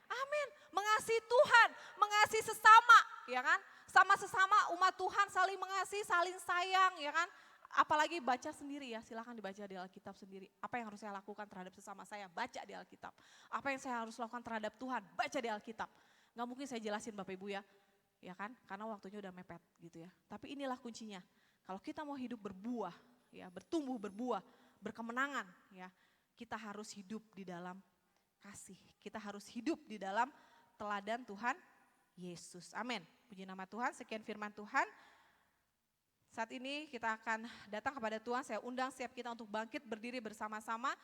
[SPEAKER 3] Amin. Mengasihi Tuhan, mengasihi sesama, ya kan? Sama-sesama umat Tuhan saling mengasihi, saling sayang, ya kan? Apalagi baca sendiri ya, silakan dibaca di Alkitab sendiri. Apa yang harus saya lakukan terhadap sesama saya, baca di Alkitab. Apa yang saya harus lakukan terhadap Tuhan, baca di Alkitab. Gak mungkin saya jelasin Bapak Ibu ya kan? Karena waktunya udah mepet gitu ya. Tapi inilah kuncinya. Kalau kita mau hidup berbuah, ya, bertumbuh berbuah, berkemenangan, ya, kita harus hidup di dalam kasih. Kita harus hidup di dalam teladan Tuhan Yesus. Amin. Puji nama Tuhan. Sekian firman Tuhan. Saat ini kita akan datang kepada Tuhan. Saya undang setiap kita untuk bangkit berdiri bersama-sama.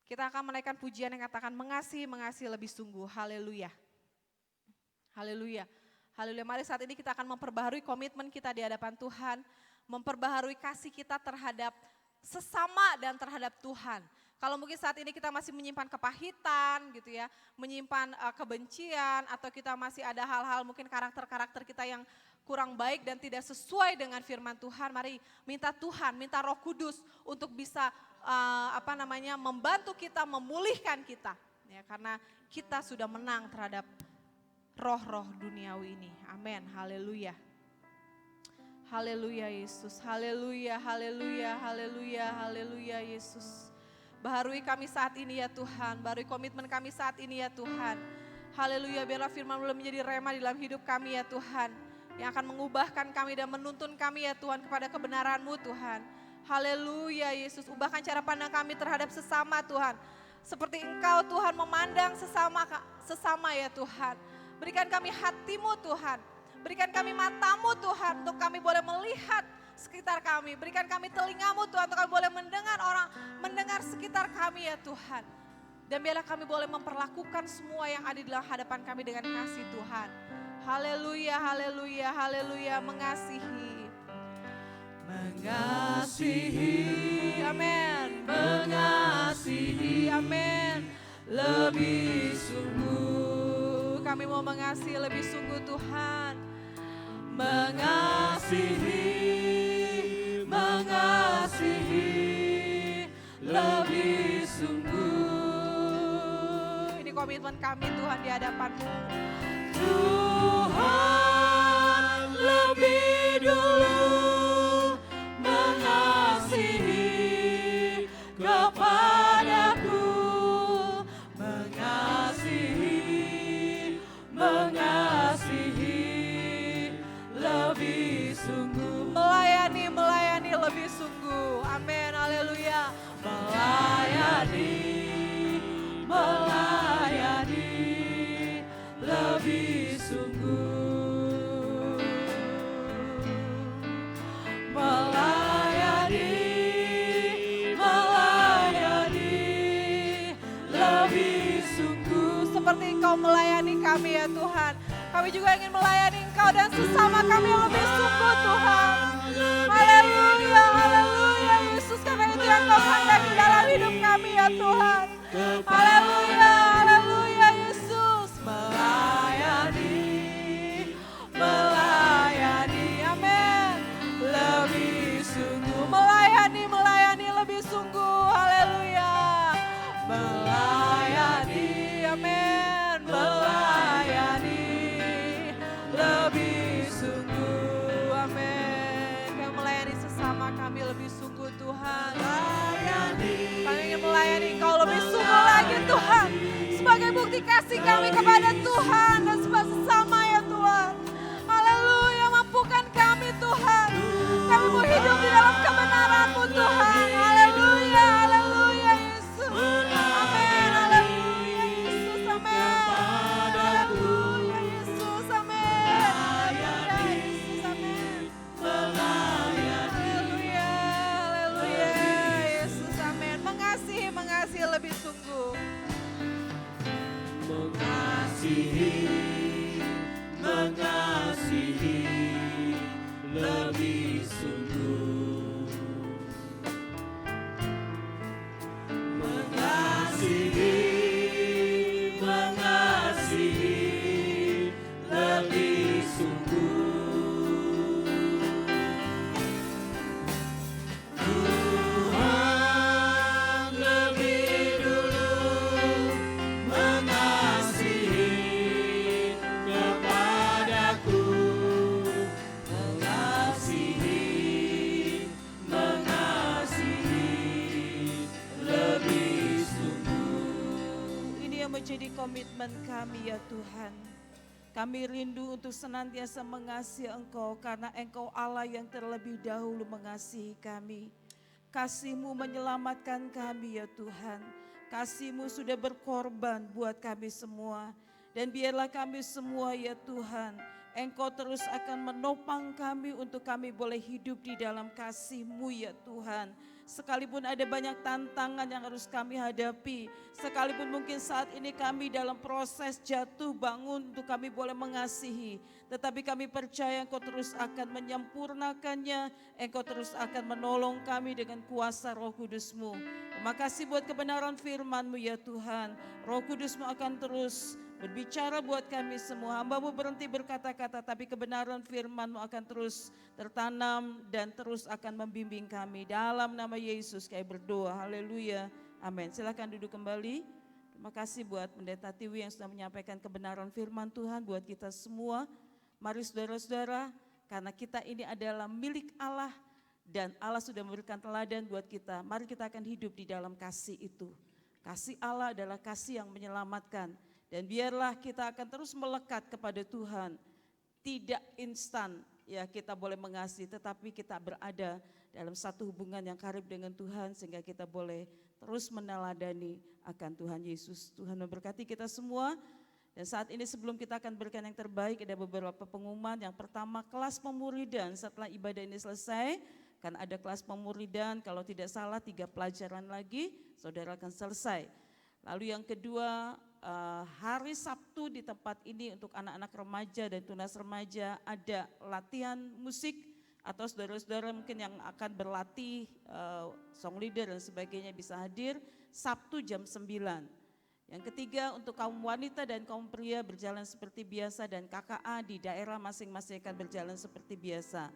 [SPEAKER 3] Kita akan menaikkan pujian yang katakan mengasihi lebih sungguh. Haleluya. Haleluya. Haleluya. Mari saat ini kita akan memperbaharui komitmen kita di hadapan Tuhan. Memperbaharui kasih kita terhadap sesama dan terhadap Tuhan. Kalau mungkin saat ini kita masih menyimpan kepahitan gitu ya, menyimpan kebencian, atau kita masih ada hal-hal mungkin karakter-karakter kita yang kurang baik dan tidak sesuai dengan firman Tuhan, mari minta Tuhan, minta Roh Kudus untuk bisa membantu kita, memulihkan kita. Ya, karena kita sudah menang terhadap roh-roh duniawi ini. Amin. Haleluya. Haleluya Yesus. Haleluya, haleluya, haleluya, haleluya Yesus. Baharui kami saat ini ya Tuhan, baharui komitmen kami saat ini ya Tuhan. Haleluya, biarlah firman-Mu menjadi rema di dalam hidup kami ya Tuhan. Yang akan mengubahkan kami dan menuntun kami ya Tuhan kepada kebenaran-Mu Tuhan. Haleluya Yesus, ubahkan cara pandang kami terhadap sesama Tuhan. Seperti Engkau Tuhan memandang sesama ya Tuhan. Berikan kami hati-Mu Tuhan, berikan kami mata-Mu Tuhan untuk kami boleh melihat sekitar kami. Berikan kami telinga-Mu Tuhan untuk kami boleh mendengar sekitar kami ya Tuhan. Dan biarlah kami boleh memperlakukan semua yang ada di dalam hadapan kami dengan kasih Tuhan. Haleluya, haleluya, haleluya, mengasihi. Mengasihi, amin. Mengasihi, amin. Lebih sungguh, kami mau mengasihi lebih sungguh Tuhan. Mengasihi lebih sungguh. komitmen kami Tuhan di hadapan-Mu.
[SPEAKER 2] Tuhan lebih dulu mengasihi kepadaku, mengasihi lebih sungguh,
[SPEAKER 3] Melayani lebih sungguh. Amin, haleluya.
[SPEAKER 2] melayani lebih sungguh, melayani lebih sungguh.
[SPEAKER 3] Seperti Engkau melayani kami ya Tuhan, kami juga ingin melayani Engkau dan sesama kami yang lebih sungguh Tuhan. Haleluya, haleluya Yesus, karena itu yang Kau kehendaki dalam hidup kami ya Tuhan. Haleluya, haleluya Yesus.
[SPEAKER 2] Melayani, amin, lebih sungguh,
[SPEAKER 3] Melayani lebih sungguh. Haleluya.
[SPEAKER 2] melayani,
[SPEAKER 3] Amin.
[SPEAKER 2] melayani lebih sungguh,
[SPEAKER 3] Amin. Kami melayani sesama kami lebih sungguh Tuhan.
[SPEAKER 2] melayani,
[SPEAKER 3] Kami ingin melayani Engkau lebih sungguh lagi Tuhan. Sebagai bukti kasih kami kepada Tuhan dan sebagai sesama ya Tuhan. Haleluya, mampukan kami Tuhan. Kami mau hidup di dalam kebenaran-Mu Tuhan. Haleluya, haleluya Yesus. Amin, haleluya Yesus, amin. Haleluya Yesus, amin. Haleluya Yesus, amin. Haleluya, haleluya Yesus, amin. Mengasihi lebih sungguh.
[SPEAKER 2] mengasihi lebih sungguh, mengasihi lebih sungguh. Tuhan lebih dulu mengasihi kepadaku, mengasihi lebih sungguh.
[SPEAKER 3] Ini yang menjadi komitmen kami ya Tuhan. Kami rindu untuk senantiasa mengasihi Engkau karena Engkau Allah yang terlebih dahulu mengasihi kami. Kasih-Mu menyelamatkan kami ya Tuhan. Kasih-Mu sudah berkorban buat kami semua. Dan biarlah kami semua ya Tuhan, Engkau terus akan menopang kami untuk kami boleh hidup di dalam kasih-Mu ya Tuhan. Sekalipun ada banyak tantangan yang harus kami hadapi, sekalipun mungkin saat ini kami dalam proses jatuh bangun untuk kami boleh mengasihi, tetapi kami percaya Engkau terus akan menyempurnakannya, Engkau terus akan menolong kami dengan kuasa Roh Kudus-Mu. Terima kasih buat kebenaran firman-Mu ya Tuhan. Roh Kudus-Mu akan terus berbicara buat kami semua. Hamba-Mu berhenti berkata-kata, tapi kebenaran firman-Mu akan terus tertanam dan terus akan membimbing kami. Dalam nama Yesus kami berdoa, haleluya, amin. Silakan duduk kembali. Terima kasih buat Pendeta Tiwi yang sudah menyampaikan kebenaran firman Tuhan buat kita semua. Mari saudara-saudara, karena kita ini adalah milik Allah dan Allah sudah memberikan teladan buat kita. Mari kita akan hidup di dalam kasih itu. Kasih Allah adalah kasih yang menyelamatkan. Dan biarlah kita akan terus melekat kepada Tuhan. Tidak instan ya kita boleh mengasihi, tetapi kita berada dalam satu hubungan yang karib dengan Tuhan sehingga kita boleh terus meneladani akan Tuhan Yesus. Tuhan memberkati kita semua. Dan saat ini sebelum kita akan berikan yang terbaik, ada beberapa pengumuman. Yang pertama, kelas pemuridan setelah ibadah ini selesai. Kan ada kelas pemuridan, kalau tidak salah 3 pelajaran lagi, saudara akan selesai. Lalu yang kedua, hari Sabtu di tempat ini untuk anak-anak remaja dan tunas remaja ada latihan musik, atau saudara-saudara mungkin yang akan berlatih song leader dan sebagainya bisa hadir Sabtu jam 9. Yang ketiga untuk kaum wanita dan kaum pria berjalan seperti biasa dan KKA di daerah masing-masing akan berjalan seperti biasa.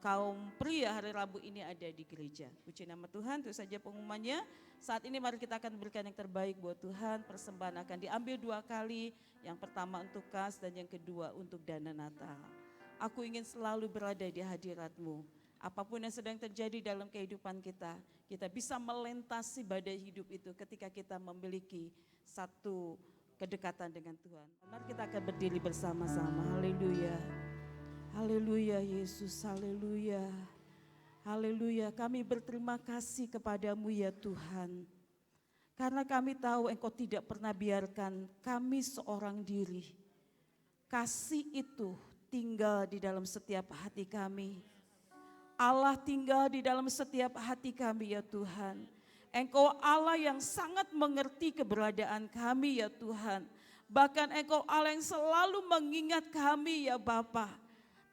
[SPEAKER 5] kaum pria hari Rabu ini ada di gereja. Puji nama Tuhan, itu saja pengumumannya. Saat ini mari kita akan berikan yang terbaik buat Tuhan. Persembahan akan diambil 2 kali, yang pertama untuk kas dan yang kedua untuk dana Natal. Aku ingin selalu berada di hadirat-Mu. Apapun yang sedang terjadi dalam kehidupan kita bisa melintasi badai hidup itu ketika kita memiliki satu kedekatan dengan Tuhan. Mari kita akan berdiri bersama-sama. Haleluya. Haleluya Yesus, haleluya. Haleluya, kami berterima kasih kepadamu ya Tuhan. Karena kami tahu Engkau tidak pernah biarkan kami seorang diri. Kasih itu tinggal di dalam setiap hati kami. Allah tinggal di dalam setiap hati kami ya Tuhan. Engkau Allah yang sangat mengerti keberadaan kami ya Tuhan. Bahkan Engkau Allah yang selalu mengingat kami ya Bapa.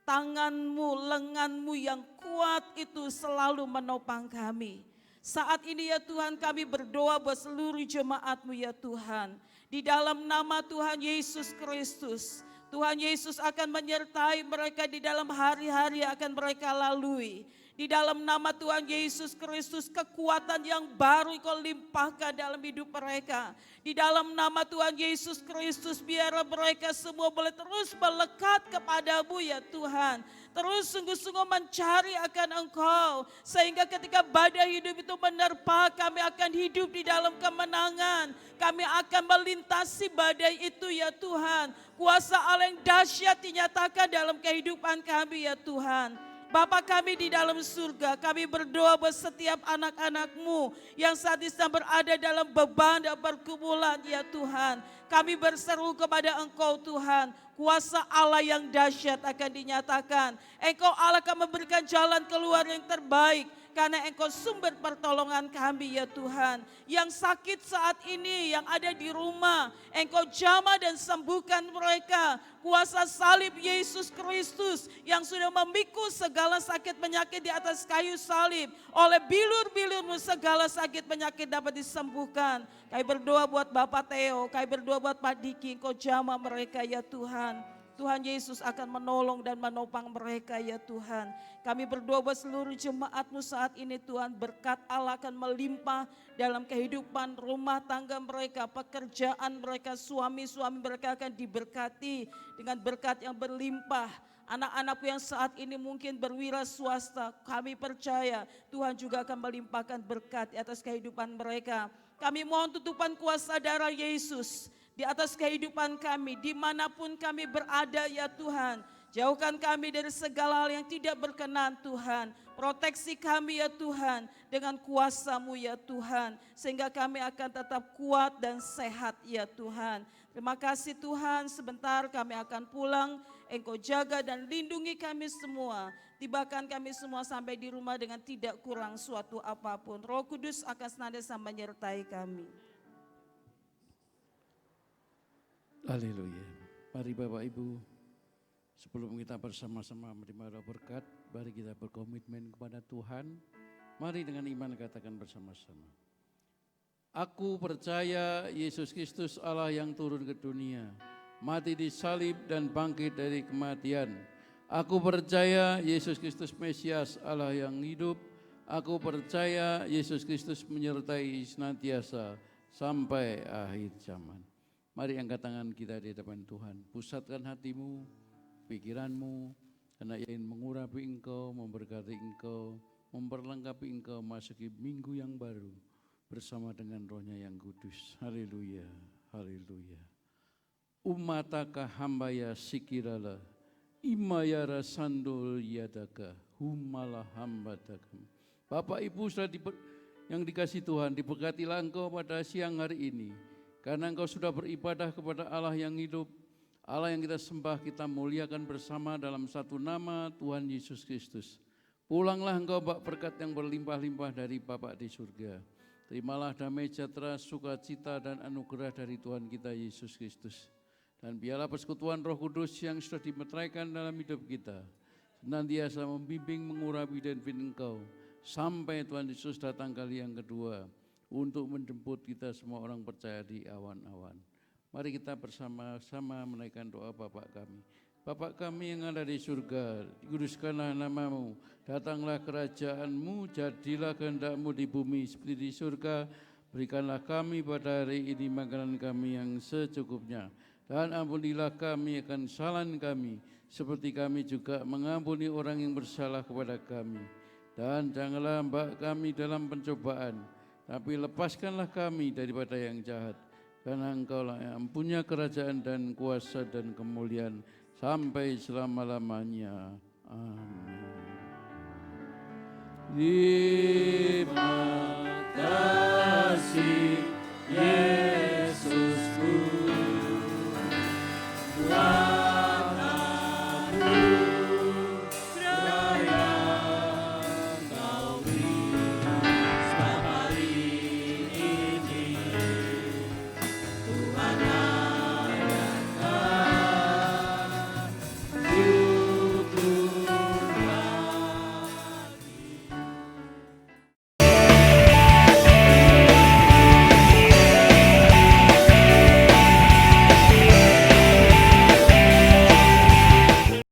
[SPEAKER 5] Tangan-Mu, lengan-Mu yang kuat itu selalu menopang kami. Saat ini ya Tuhan kami berdoa buat seluruh jemaat-Mu ya Tuhan. Di dalam nama Tuhan Yesus Kristus. Tuhan Yesus akan menyertai mereka di dalam hari-hari yang akan mereka lalui. Di dalam nama Tuhan Yesus Kristus kekuatan yang baru Kau limpahkan dalam hidup mereka. Di dalam nama Tuhan Yesus Kristus biar mereka semua boleh terus melekat kepadamu ya Tuhan. Terus sungguh-sungguh mencari akan Engkau. Sehingga ketika badai hidup itu menerpa kami akan hidup di dalam kemenangan. Kami akan melintasi badai itu ya Tuhan. Kuasa Allah yang dahsyat dinyatakan dalam kehidupan kami ya Tuhan. Bapa kami di dalam surga, kami berdoa buat setiap anak-anak-Mu yang saat ini sedang berada dalam beban dan pergumulan ya Tuhan. Kami berseru kepada Engkau Tuhan, kuasa Allah yang dahsyat akan dinyatakan. Engkau Allah akan memberikan jalan keluar yang terbaik. Karena Engkau sumber pertolongan kami ya Tuhan. Yang sakit saat ini, yang ada di rumah, Engkau jamah dan sembuhkan mereka. Kuasa salib Yesus Kristus yang sudah memikul segala sakit penyakit di atas kayu salib. Oleh bilur-bilur-Mu segala sakit penyakit dapat disembuhkan. Kami berdoa buat Bapak Theo, kami berdoa buat Pak Diki, Engkau jamah mereka ya Tuhan. Tuhan Yesus akan menolong dan menopang mereka ya Tuhan. Kami berdoa buat seluruh jemaat-Mu saat ini Tuhan. Berkat Allah akan melimpah dalam kehidupan rumah tangga mereka, pekerjaan mereka, suami-suami mereka akan diberkati dengan berkat yang berlimpah. Anak-anakku yang saat ini mungkin berwira swasta, kami percaya Tuhan juga akan melimpahkan berkat di atas kehidupan mereka. Kami mohon tutupan kuasa darah Yesus di atas kehidupan kami, dimanapun kami berada ya Tuhan. Jauhkan kami dari segala hal yang tidak berkenan Tuhan. Proteksi kami ya Tuhan dengan kuasa-Mu ya Tuhan. Sehingga kami akan tetap kuat dan sehat ya Tuhan. Terima kasih Tuhan, sebentar kami akan pulang. Engkau jaga dan lindungi kami semua. Tibakan kami semua sampai di rumah dengan tidak kurang suatu apapun. Roh Kudus akan senantiasa menyertai kami.
[SPEAKER 6] Haleluya. Mari Bapak Ibu, sebelum kita bersama-sama menerima roh berkat, mari kita berkomitmen kepada Tuhan. Mari dengan iman katakan bersama-sama. Aku percaya Yesus Kristus Allah yang turun ke dunia, mati di salib dan bangkit dari kematian. Aku percaya Yesus Kristus Mesias Allah yang hidup. Aku percaya Yesus Kristus menyertai senantiasa sampai akhir zaman. Mari angkat tangan kita di depan Tuhan. Pusatkan hatimu, pikiranmu, karena ia ingin mengurapi engkau, memberkati engkau, memperlengkapi engkau masuki minggu yang baru bersama dengan Roh-Nya yang kudus. Haleluya, haleluya. Umataka hambaya sikirala, imayara sandul yadaka, humala hambatakam. Bapak Ibu yang dikasih Tuhan, diberkatilah engkau pada siang hari ini. Karena engkau sudah beribadah kepada Allah yang hidup, Allah yang kita sembah, kita muliakan bersama dalam satu nama Tuhan Yesus Kristus. Pulanglah engkau bak berkat yang berlimpah-limpah dari Bapa di surga. Terimalah damai sejahtera, sukacita dan anugerah dari Tuhan kita Yesus Kristus. Dan biarlah persekutuan Roh Kudus yang sudah dimeteraikan dalam hidup kita senantiasa membimbing, mengurapi dan pimpin engkau sampai Tuhan Yesus datang kali yang kedua untuk menjemput kita semua orang percaya di awan-awan. Mari kita bersama-sama menaikkan doa Bapa kami. Bapa kami yang ada di surga, dikuduskanlah namamu, datanglah kerajaanmu, jadilah kehendak-mu di bumi seperti di surga. Berikanlah kami pada hari ini makanan kami yang secukupnya, dan ampunilah kami akan kesalahan kami, seperti kami juga mengampuni orang yang bersalah kepada kami. Dan janganlah bawa kami dalam pencobaan, tapi lepaskanlah kami daripada yang jahat. Karena Engkaulah yang punya kerajaan dan kuasa dan kemuliaan sampai selama-lamanya. Amin.